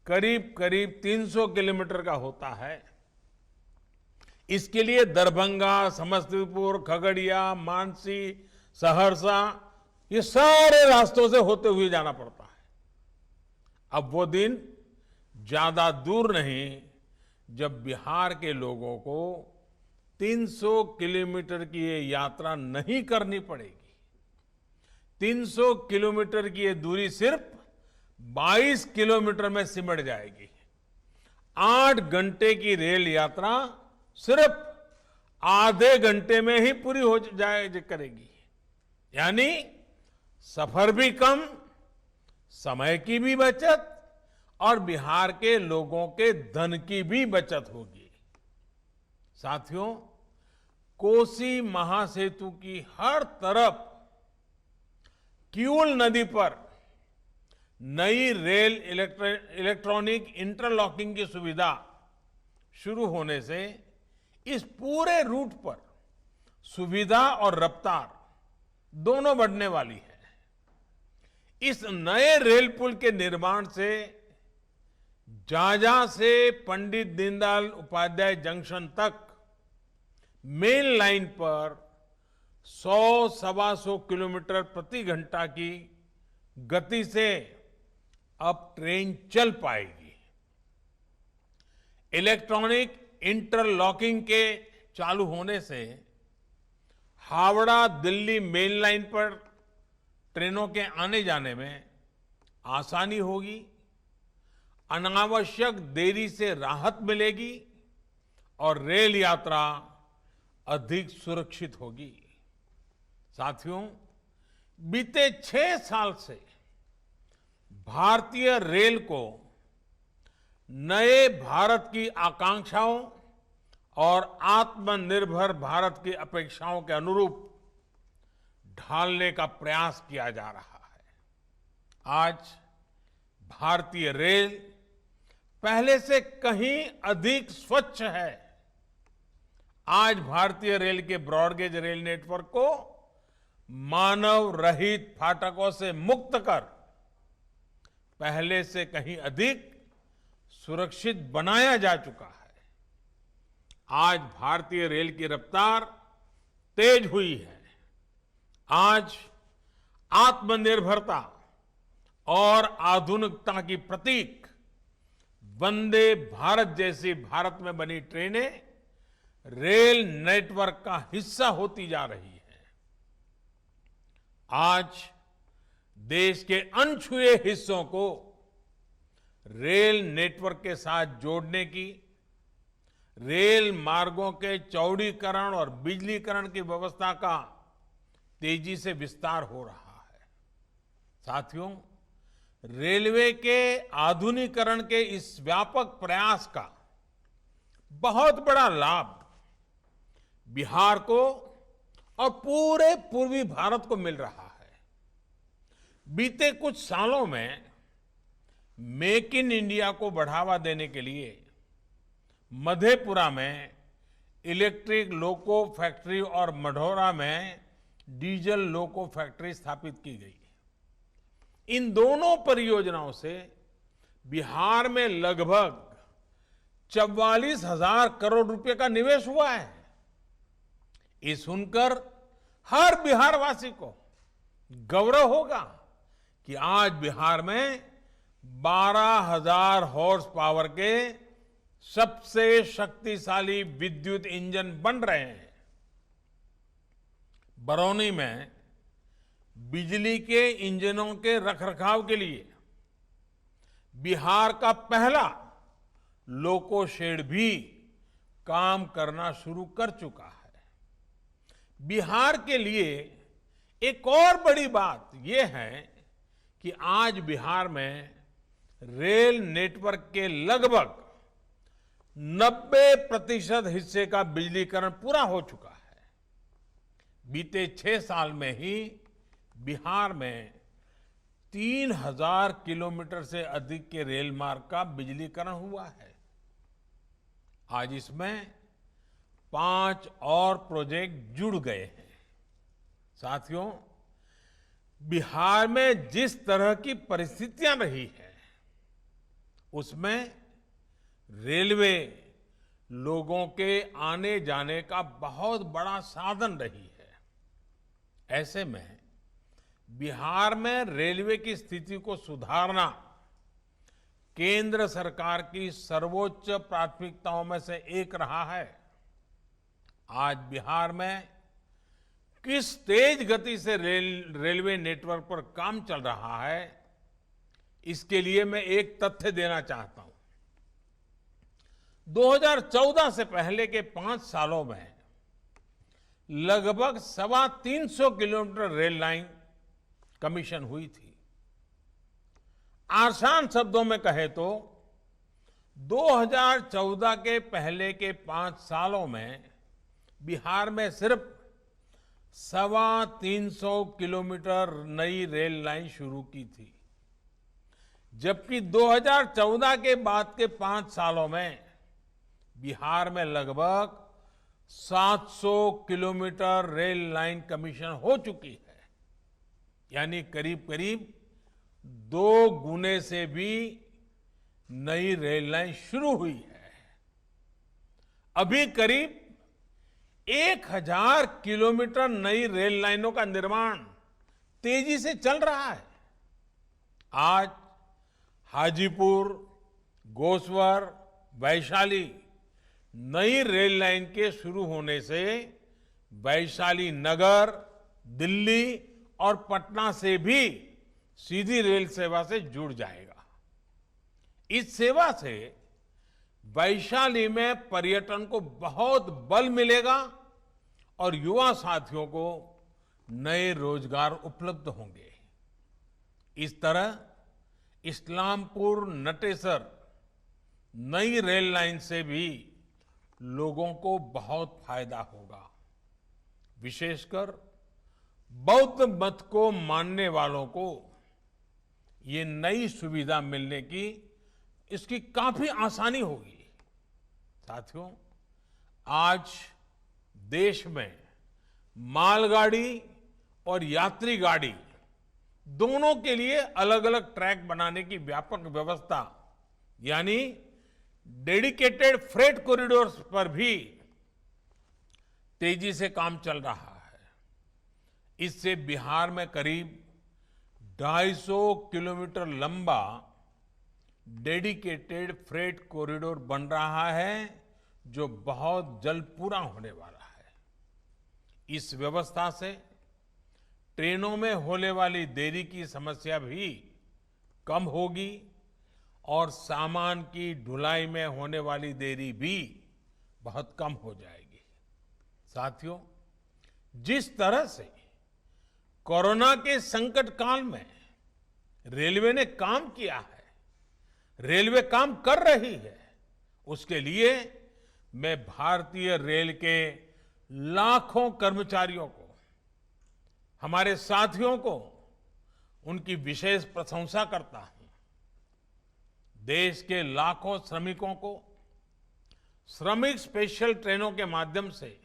करीब करीब 300 किलोमीटर का होता है। इसके लिए दरभंगा, समस्तीपुर, खगड़िया, मानसी, सहरसा, ये सारे रास्तों से होते हुए जाना पड़ता है। अब वो दिन ज्यादा दूर नहीं जब बिहार के लोगों को 300 किलोमीटर की ये यात्रा नहीं करनी पड़ेगी। 300 किलोमीटर की ये दूरी सिर्फ 22 किलोमीटर में सिमट जाएगी। 8 घंटे की रेल यात्रा सिर्फ आधे घंटे में ही पूरी हो जाए करेगी। यानी सफर भी कम, समय की भी बचत और बिहार के लोगों के धन की भी बचत होगी। साथियों, कोसी महासेतु की हर तरफ किऊल नदी पर नई रेल इलेक्ट्रॉनिक इंटरलॉकिंग की सुविधा शुरू होने से इस पूरे रूट पर सुविधा और रफ्तार दोनों बढ़ने वाली है। इस नए रेल पुल के निर्माण से झाझा से पंडित दीनदयाल उपाध्याय जंक्शन तक मेन लाइन पर 100-125 किलोमीटर प्रति घंटा की गति से अब ट्रेन चल पाएगी। इलेक्ट्रॉनिक इंटरलॉकिंग के चालू होने से हावड़ा दिल्ली मेन लाइन पर ट्रेनों के आने जाने में आसानी होगी, अनावश्यक देरी से राहत मिलेगी और रेल यात्रा अधिक सुरक्षित होगी। साथियों, बीते 6 साल से भारतीय रेल को नए भारत की आकांक्षाओं और आत्मनिर्भर भारत की अपेक्षाओं के अनुरूप ढालने का प्रयास किया जा रहा है। आज भारतीय रेल पहले से कहीं अधिक स्वच्छ है। आज भारतीय रेल के ब्रॉडगेज रेल नेटवर्क को मानव रहित फाटकों से मुक्त कर पहले से कहीं अधिक सुरक्षित बनाया जा चुका है। आज भारतीय रेल की रफ्तार तेज हुई है। आज आत्मनिर्भरता और आधुनिकता की प्रतीक वंदे भारत जैसी भारत में बनी ट्रेनें रेल नेटवर्क का हिस्सा होती जा रही है। आज देश के अनछुए हिस्सों को रेल नेटवर्क के साथ जोड़ने की, रेल मार्गों के चौड़ीकरण और बिजलीकरण की व्यवस्था का तेजी से विस्तार हो रहा है। साथियों, रेलवे के आधुनिकीकरण के इस व्यापक प्रयास का बहुत बड़ा लाभ बिहार को और पूरे पूर्वी भारत को मिल रहा है। बीते कुछ सालों में मेक इन इंडिया को बढ़ावा देने के लिए मधेपुरा में इलेक्ट्रिक लोको फैक्ट्री और मढ़ौरा में डीजल लोको फैक्ट्री स्थापित की गई। इन दोनों परियोजनाओं से बिहार में लगभग 44,000 करोड़ रुपए का निवेश हुआ है। ये सुनकर हर बिहारवासी को गौरव होगा कि आज बिहार में 12,000 हॉर्स पावर के सबसे शक्तिशाली विद्युत इंजन बन रहे हैं। बरौनी में बिजली के इंजनों के रखरखाव के लिए बिहार का पहला लोको शेड भी काम करना शुरू कर चुका है। बिहार के लिए एक और बड़ी बात यह है कि आज बिहार में रेल नेटवर्क के लगभग 90% हिस्से का बिजलीकरण पूरा हो चुका है। बीते 6 साल में ही बिहार में 3,000 किलोमीटर से अधिक के रेल मार्ग का बिजलीकरण हुआ है। आज इसमें 5 और प्रोजेक्ट जुड़ गए हैं। साथियों, बिहार में जिस तरह की परिस्थितियां रही है उसमें रेलवे लोगों के आने जाने का बहुत बड़ा साधन रही है। ऐसे में बिहार में रेलवे की स्थिति को सुधारना केंद्र सरकार की सर्वोच्च प्राथमिकताओं में से एक रहा है। आज बिहार में किस तेज गति से रेलवे नेटवर्क पर काम चल रहा है, इसके लिए मैं एक तथ्य देना चाहता हूं। 2014 से पहले के 5 सालों में लगभग 325 किलोमीटर रेल लाइन कमीशन हुई थी। आसान शब्दों में कहे तो 2014 के पहले के 5 सालों में बिहार में सिर्फ 325 किलोमीटर नई रेल लाइन शुरू की थी, जबकि 2014 के बाद के 5 सालों में बिहार में लगभग 700 किलोमीटर रेल लाइन कमीशन हो चुकी है। यानी करीब करीब 2 गुने से भी नई रेल लाइन शुरू हुई है। अभी करीब 1000 किलोमीटर नई रेल लाइनों का निर्माण तेजी से चल रहा है। आज हाजीपुर, गोसवर, वैशाली नई रेल लाइन के शुरू होने से वैशाली नगर, दिल्ली और पटना से भी सीधी रेल सेवा से जुड़ जाएगा। इस सेवा से वैशाली में पर्यटन को बहुत बल मिलेगा और युवा साथियों को नए रोजगार उपलब्ध होंगे। इस तरह इस्लामपुर नटेसर नई रेल लाइन से भी लोगों को बहुत फायदा होगा। विशेषकर बौद्ध मत को मानने वालों को ये नई सुविधा मिलने की इसकी काफी आसानी होगी। साथियों, आज देश में मालगाड़ी और यात्री गाड़ी दोनों के लिए अलग अलग ट्रैक बनाने की व्यापक व्यवस्था यानी डेडिकेटेड फ्रेट कॉरिडोर्स पर भी तेजी से काम चल रहा है। इससे बिहार में करीब 250 किलोमीटर लंबा डेडिकेटेड फ्रेट कॉरिडोर बन रहा है जो बहुत जल्द पूरा होने वाला है। इस व्यवस्था से ट्रेनों में होने वाली देरी की समस्या भी कम होगी और सामान की ढुलाई में होने वाली देरी भी बहुत कम हो जाएगी। साथियों, जिस तरह से कोरोना के संकट काल में रेलवे ने काम किया है, रेलवे काम कर रही है, उसके लिए मैं भारतीय रेल के लाखों कर्मचारियों को, हमारे साथियों को उनकी विशेष प्रशंसा करता हूं। देश के लाखों श्रमिकों को श्रमिक स्पेशल ट्रेनों के माध्यम से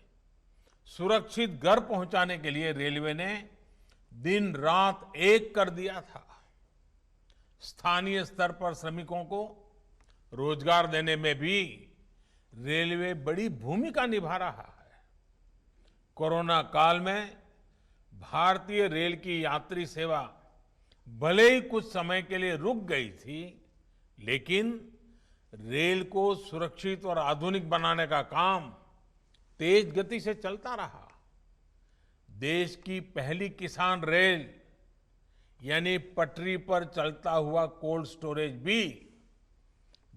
सुरक्षित घर पहुंचाने के लिए रेलवे ने दिन रात एक कर दिया था। स्थानीय स्तर पर श्रमिकों को रोजगार देने में भी रेलवे बड़ी भूमिका निभा रहा है। कोरोना काल में भारतीय रेल की यात्री सेवा भले ही कुछ समय के लिए रुक गई थी, लेकिन रेल को सुरक्षित और आधुनिक बनाने का काम तेज गति से चलता रहा। देश की पहली किसान रेल यानी पटरी पर चलता हुआ कोल्ड स्टोरेज भी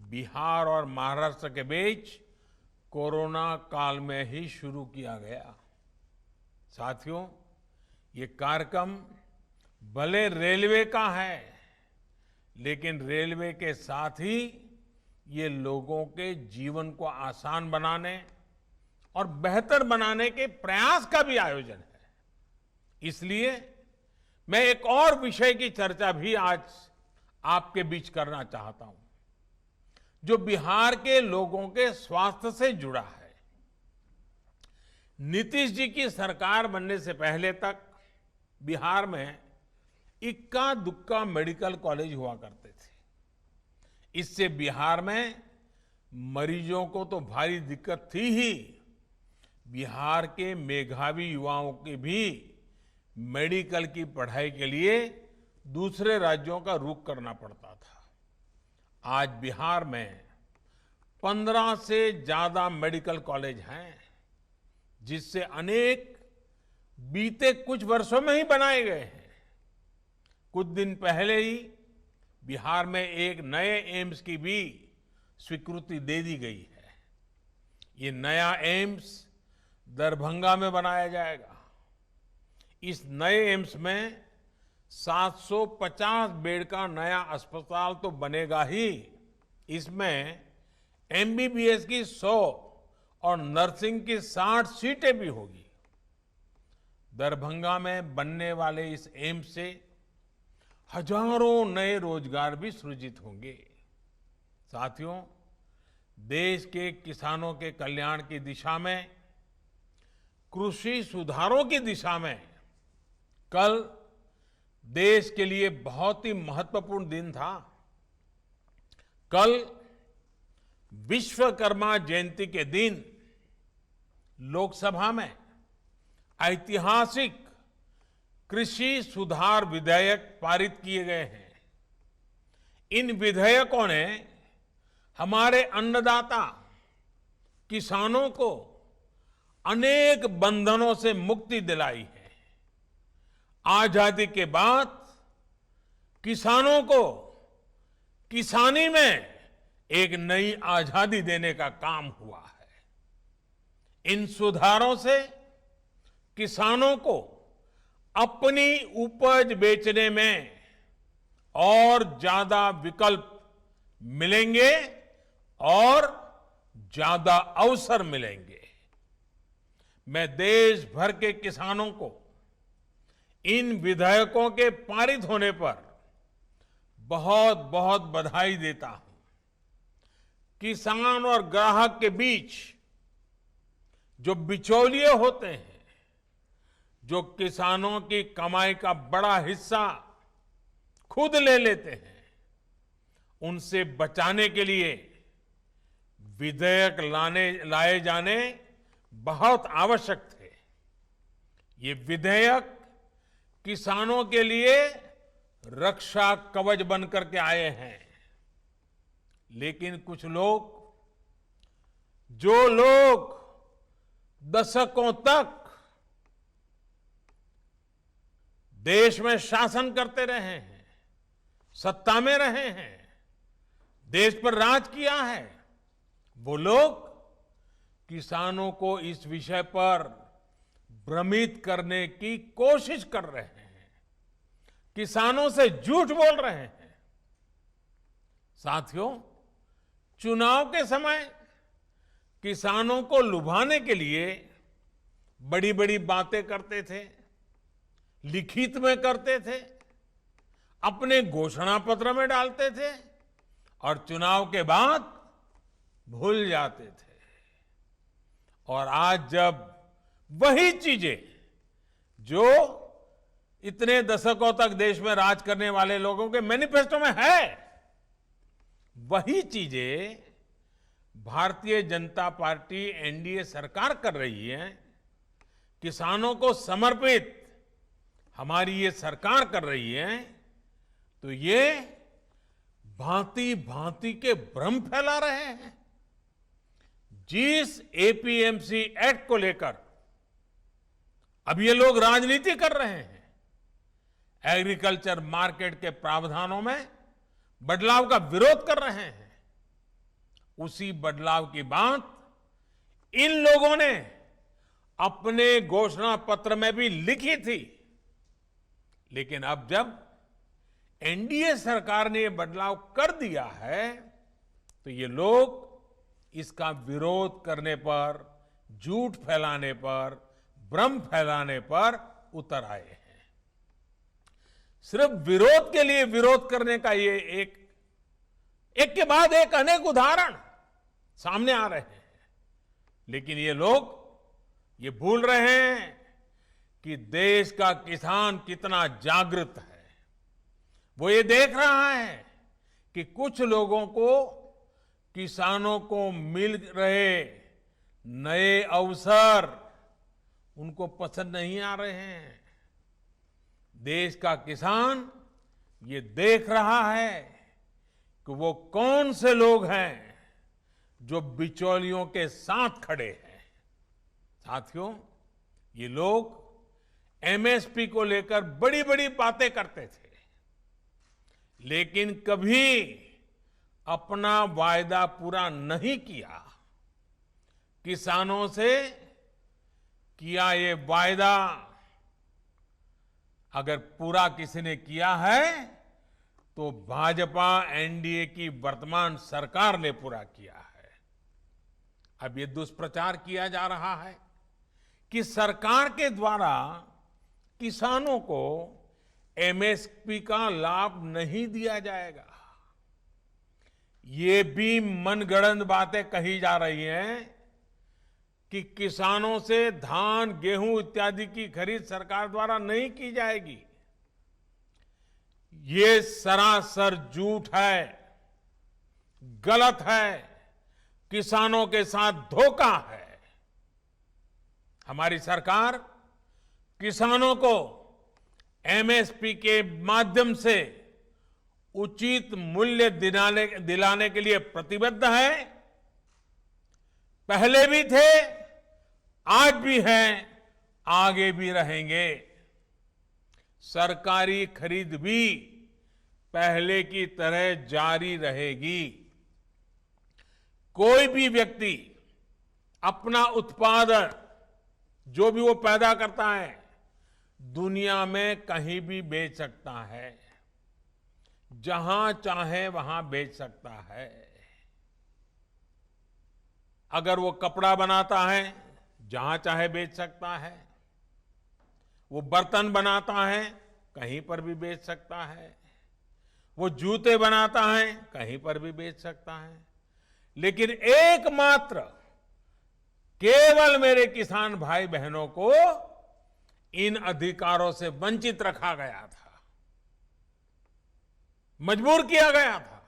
बिहार और महाराष्ट्र के बीच कोरोना काल में ही शुरू किया गया। साथियों, ये कार्यक्रम भले रेलवे का है, लेकिन रेलवे के साथ ही ये लोगों के जीवन को आसान बनाने और बेहतर बनाने के प्रयास का भी आयोजन है। इसलिए मैं एक और विषय की चर्चा भी आज आपके बीच करना चाहता हूं, जो बिहार के लोगों के स्वास्थ्य से जुड़ा है। नीतीश जी की सरकार बनने से पहले तक बिहार में इक्का दुक्का मेडिकल कॉलेज हुआ करते थे। इससे बिहार में मरीजों को तो भारी दिक्कत थी ही, बिहार के मेधावी युवाओं के भी मेडिकल की पढ़ाई के लिए दूसरे राज्यों का रुख करना पड़ता था। आज बिहार में 15 से ज्यादा मेडिकल कॉलेज हैं, जिससे अनेक बीते कुछ वर्षों में ही बनाए गए हैं। कुछ दिन पहले ही बिहार में एक नए एम्स की भी स्वीकृति दे दी गई है। ये नया एम्स दरभंगा में बनाया जाएगा। इस नए एम्स में 750 बेड का नया अस्पताल तो बनेगा ही, इसमें एमबीबीएस की 100 और नर्सिंग की 60 सीटें भी होगी। दरभंगा में बनने वाले इस एम्स से हजारों नए रोजगार भी सृजित होंगे। साथियों, देश के किसानों के कल्याण की दिशा में, कृषि सुधारों की दिशा में कल देश के लिए बहुत ही महत्वपूर्ण दिन था। कल विश्वकर्मा जयंती के दिन लोकसभा में ऐतिहासिक कृषि सुधार विधेयक पारित किए गए हैं। इन विधेयकों ने हमारे अन्नदाता किसानों को अनेक बंधनों से मुक्ति दिलाई है। आजादी के बाद किसानों को किसानी में एक नई आजादी देने का काम हुआ है। इन सुधारों से किसानों को अपनी उपज बेचने में और ज्यादा विकल्प मिलेंगे और ज्यादा अवसर मिलेंगे। मैं देश भर के किसानों को इन विधेयकों के पारित होने पर बहुत बहुत बधाई देता हूं। किसान और ग्राहक के बीच जो बिचौलिए होते हैं, जो किसानों की कमाई का बड़ा हिस्सा खुद ले लेते हैं, उनसे बचाने के लिए विधेयक लाए जाने बहुत आवश्यक थे। ये विधेयक किसानों के लिए रक्षा कवच बनकर के आए हैं। लेकिन कुछ लोग, जो लोग दशकों तक देश में शासन करते रहे हैं, सत्ता में रहे हैं, देश पर राज किया है, वो लोग किसानों को इस विषय पर भ्रमित करने की कोशिश कर रहे हैं, किसानों से झूठ बोल रहे हैं। साथियों, चुनाव के समय किसानों को लुभाने के लिए बड़ी बड़ी बातें करते थे, लिखित में करते थे, अपने घोषणा पत्र में डालते थे और चुनाव के बाद भूल जाते थे। और आज जब वही चीजें जो इतने दशकों तक देश में राज करने वाले लोगों के मैनिफेस्टो में है, वही चीजें भारतीय जनता पार्टी एनडीए सरकार कर रही है, किसानों को समर्पित हमारी ये सरकार कर रही है, तो ये भांति भांति के भ्रम फैला रहे हैं। जिस एपीएमसी एक्ट को लेकर अब ये लोग राजनीति कर रहे हैं, एग्रीकल्चर मार्केट के प्रावधानों में बदलाव का विरोध कर रहे हैं, उसी बदलाव की बात इन लोगों ने अपने घोषणा पत्र में भी लिखी थी। लेकिन अब जब एनडीए सरकार ने यह बदलाव कर दिया है, तो ये लोग इसका विरोध करने पर, झूठ फैलाने पर, भ्रम फैलाने पर उतर आए हैं। सिर्फ विरोध के लिए विरोध करने का ये एक के बाद एक अनेक उदाहरण सामने आ रहे हैं। लेकिन ये लोग ये भूल रहे हैं कि देश का किसान कितना जागृत है। वो ये देख रहा है कि कुछ लोगों को, किसानों को मिल रहे नए अवसर उनको पसंद नहीं आ रहे हैं। देश का किसान ये देख रहा है कि वो कौन से लोग हैं जो बिचौलियों के साथ खड़े हैं। साथियों, ये लोग एमएसपी को लेकर बड़ी बड़ी बातें करते थे, लेकिन कभी अपना वायदा पूरा नहीं किया। किसानों से किया ये वायदा अगर पूरा किसी ने किया है तो भाजपा एनडीए की वर्तमान सरकार ने पूरा किया है। अब ये दुष्प्रचार किया जा रहा है कि सरकार के द्वारा किसानों को एमएसपी का लाभ नहीं दिया जाएगा। ये भी मनगढ़ंत बातें कही जा रही हैं कि किसानों से धान, गेहूं इत्यादि की खरीद सरकार द्वारा नहीं की जाएगी। ये सरासर झूठ है, गलत है, किसानों के साथ धोखा है। हमारी सरकार किसानों को एमएसपी के माध्यम से उचित मूल्य दिलाने के लिए प्रतिबद्ध है। पहले भी थे, आज भी हैं, आगे भी रहेंगे। सरकारी खरीद भी पहले की तरह जारी रहेगी। कोई भी व्यक्ति अपना उत्पादन जो भी वो पैदा करता है दुनिया में कहीं भी बेच सकता है, जहां चाहे वहां बेच सकता है। अगर वो कपड़ा बनाता है जहां चाहे बेच सकता है, वो बर्तन बनाता है कहीं पर भी बेच सकता है, वो जूते बनाता है कहीं पर भी बेच सकता है। लेकिन एकमात्र केवल मेरे किसान भाई बहनों को इन अधिकारों से वंचित रखा गया था, मजबूर किया गया था।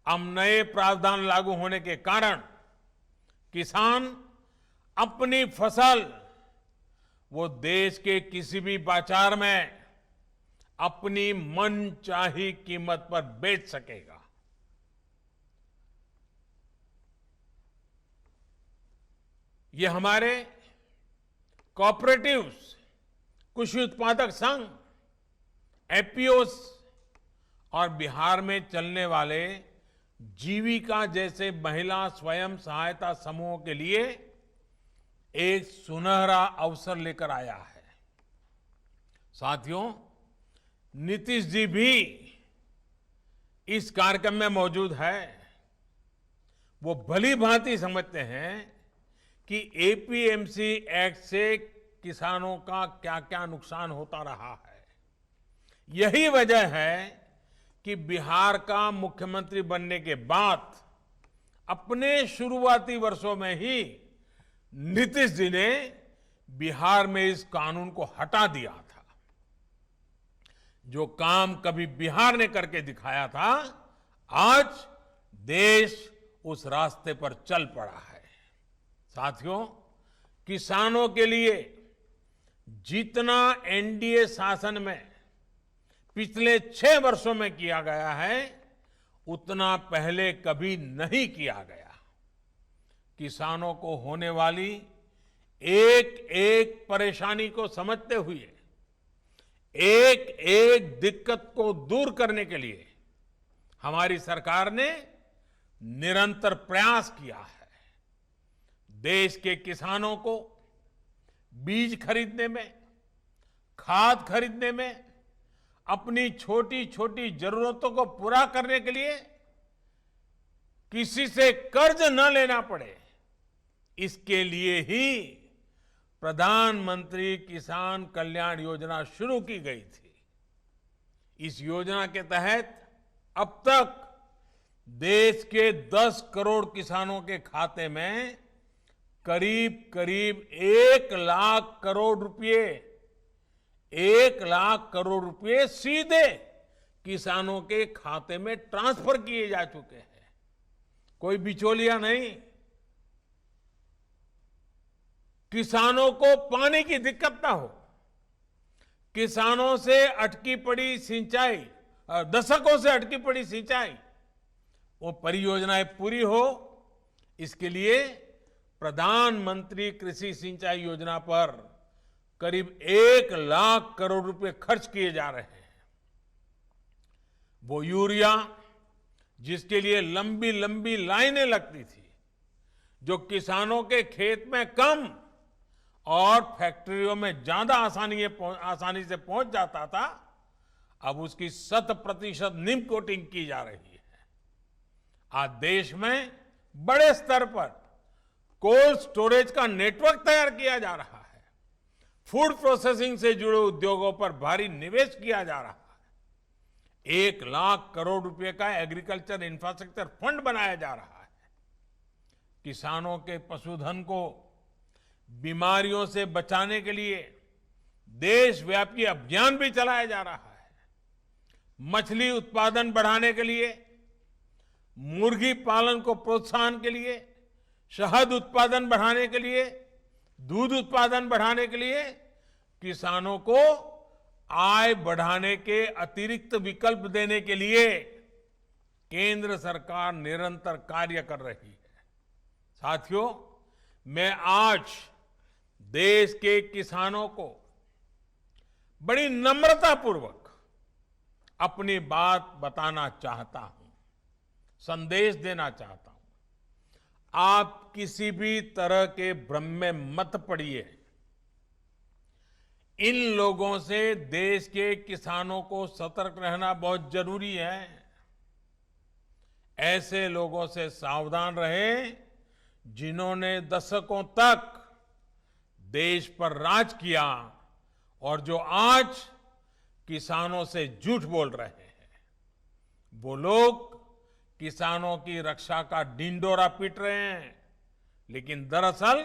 अब नए प्रावधान लागू होने के कारण किसान अपनी फसल वो देश के किसी भी बाजार में अपनी मनचाही कीमत पर बेच सकेगा। ये हमारे कोऑपरेटिव्स, कृषि उत्पादक संघ, एपीओस और बिहार में चलने वाले जीविका जैसे महिला स्वयं सहायता समूहों के लिए एक सुनहरा अवसर लेकर आया है। साथियों, नीतीश जी भी इस कार्यक्रम में मौजूद है। वो भली भांति समझते हैं कि एपीएमसी एक्ट से किसानों का क्या क्या नुकसान होता रहा है। यही वजह है कि बिहार का मुख्यमंत्री बनने के बाद अपने शुरुआती वर्षों में ही नीतीश जी ने बिहार में इस कानून को हटा दिया था। जो काम कभी बिहार ने करके दिखाया था, आज देश उस रास्ते पर चल पड़ा है। साथियों, किसानों के लिए जितना एनडीए शासन में पिछले 6 वर्षों में किया गया है, उतना पहले कभी नहीं किया गया। किसानों को होने वाली एक एक परेशानी को समझते हुए, एक एक दिक्कत को दूर करने के लिए हमारी सरकार ने निरंतर प्रयास किया है। देश के किसानों को बीज खरीदने में, खाद खरीदने में, अपनी छोटी छोटी जरूरतों को पूरा करने के लिए किसी से कर्ज न लेना पड़े, इसके लिए ही प्रधानमंत्री किसान कल्याण योजना शुरू की गई थी। इस योजना के तहत अब तक देश के 10 करोड़ किसानों के खाते में करीब करीब 1 लाख करोड़ रुपए, 1 लाख करोड़ रुपए सीधे किसानों के खाते में ट्रांसफर किए जा चुके हैं। कोई बिचौलिया नहीं। किसानों को पानी की दिक्कत ना हो, किसानों से अटकी पड़ी सिंचाई, दशकों से अटकी पड़ी सिंचाई, वो परियोजनाएं पूरी हो, इसके लिए प्रधानमंत्री कृषि सिंचाई योजना पर करीब 1 लाख करोड़ रुपए खर्च किए जा रहे हैं। वो यूरिया जिसके लिए लंबी लंबी लाइनें लगती थी, जो किसानों के खेत में कम और फैक्ट्रियों में ज्यादा आसानी से पहुंच जाता था, अब उसकी 100% निम कोटिंग की जा रही है। आज देश में बड़े स्तर पर कोल्ड स्टोरेज का नेटवर्क तैयार किया जा रहा है। फूड प्रोसेसिंग से जुड़े उद्योगों पर भारी निवेश किया जा रहा है। 1 लाख करोड़ रुपए का एग्रीकल्चर इंफ्रास्ट्रक्चर फंड बनाया जा रहा है। किसानों के पशुधन को बीमारियों से बचाने के लिए देशव्यापी अभियान भी चलाया जा रहा है। मछली उत्पादन बढ़ाने के लिए, मुर्गी पालन को प्रोत्साहन के लिए, शहद उत्पादन बढ़ाने के लिए, दूध उत्पादन बढ़ाने के लिए किसानों को आय बढ़ाने के अतिरिक्त विकल्प देने के लिए केंद्र सरकार निरंतर कार्य कर रही है। साथियों, मैं आज देश के किसानों को बड़ी नम्रतापूर्वक अपनी बात बताना चाहता हूं, संदेश देना चाहता हूं। आप किसी भी तरह के भ्रम में मत पड़िए। इन लोगों से देश के किसानों को सतर्क रहना बहुत जरूरी है। ऐसे लोगों से सावधान रहें जिन्होंने दशकों तक देश पर राज किया और जो आज किसानों से झूठ बोल रहे हैं, वो लोग किसानों की रक्षा का ढिंढोरा पीट रहे हैं, लेकिन दरअसल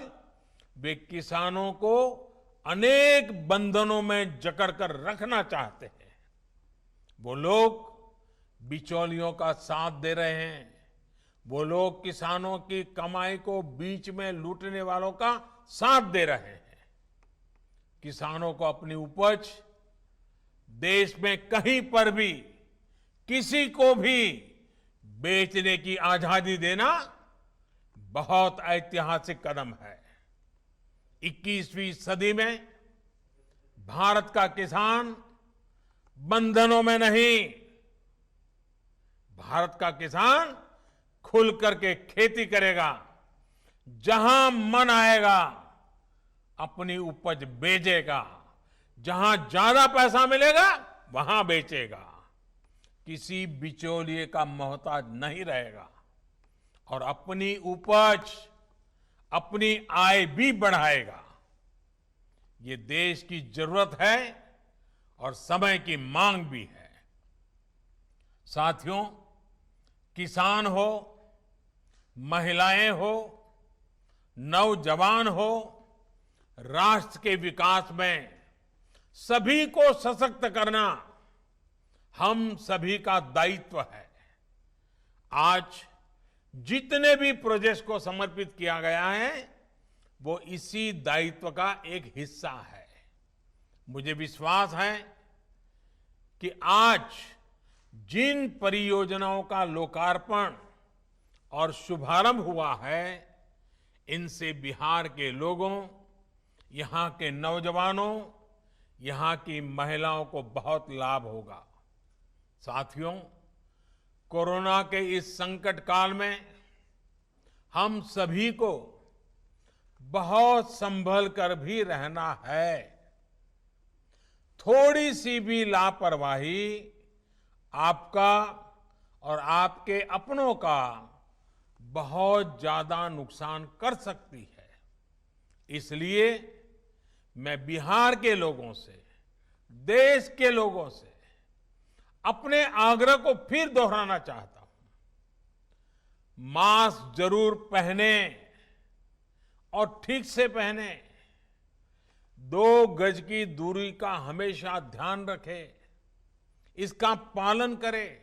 वे किसानों को अनेक बंधनों में जकड़कर रखना चाहते हैं। वो लोग बिचौलियों का साथ दे रहे हैं, वो लोग किसानों की कमाई को बीच में लूटने वालों का साथ दे रहे हैं। किसानों को अपनी उपज देश में कहीं पर भी किसी को भी बेचने की आजादी देना बहुत ऐतिहासिक कदम है। 21वीं सदी में भारत का किसान बंधनों में नहीं, भारत का किसान खुल करके खेती करेगा, जहां मन आएगा अपनी उपज बेचेगा, जहां ज्यादा पैसा मिलेगा वहां बेचेगा, किसी बिचौलिए का मोहताज नहीं रहेगा और अपनी उपज, अपनी आय भी बढ़ाएगा। ये देश की जरूरत है और समय की मांग भी है। साथियों, किसान हो, महिलाएं हो, नौजवान हो, राष्ट्र के विकास में सभी को सशक्त करना हम सभी का दायित्व है। आज जितने भी प्रोजेक्ट्स को समर्पित किया गया है वो इसी दायित्व का एक हिस्सा है। मुझे विश्वास है कि आज जिन परियोजनाओं का लोकार्पण और शुभारंभ हुआ है, इनसे बिहार के लोगों, यहां के नौजवानों, यहां की महिलाओं को बहुत लाभ होगा। साथियों, कोरोना के इस संकट काल में हम सभी को बहुत संभल कर भी रहना है। थोड़ी सी भी लापरवाही आपका और आपके अपनों का बहुत ज्यादा नुकसान कर सकती है। इसलिए मैं बिहार के लोगों से, देश के लोगों से अपने आग्रह को फिर दोहराना चाहता हूं। मास्क जरूर पहने और ठीक से पहने, 2 गज की दूरी का हमेशा ध्यान रखें, इसका पालन करें,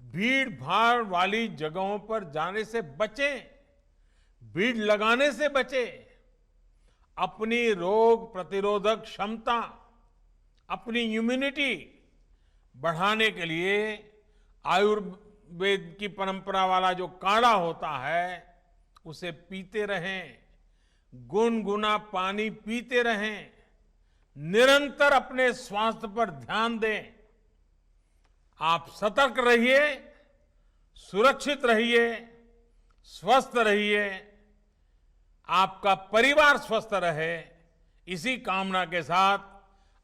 भीड़ भाड़ वाली जगहों पर जाने से बचें, भीड़ लगाने से बचें, अपनी रोग प्रतिरोधक क्षमता, अपनी इम्यूनिटी बढ़ाने के लिए आयुर्वेद की परंपरा वाला जो काढ़ा होता है उसे पीते रहें, गुनगुना पानी पीते रहें, निरंतर अपने स्वास्थ्य पर ध्यान दें। आप सतर्क रहिए, सुरक्षित रहिए, स्वस्थ रहिए, आपका परिवार स्वस्थ रहे, इसी कामना के साथ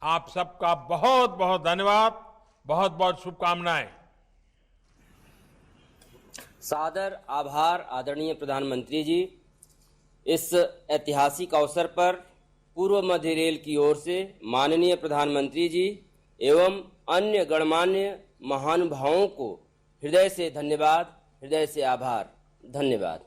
आप सबका बहुत बहुत धन्यवाद, बहुत बहुत शुभकामनाएं। सादर आभार आदरणीय प्रधानमंत्री जी। इस ऐतिहासिक अवसर पर पूर्व मध्य रेल की ओर से माननीय प्रधानमंत्री जी एवं अन्य गणमान्य महानुभावों को हृदय से धन्यवाद, हृदय से आभार। धन्यवाद।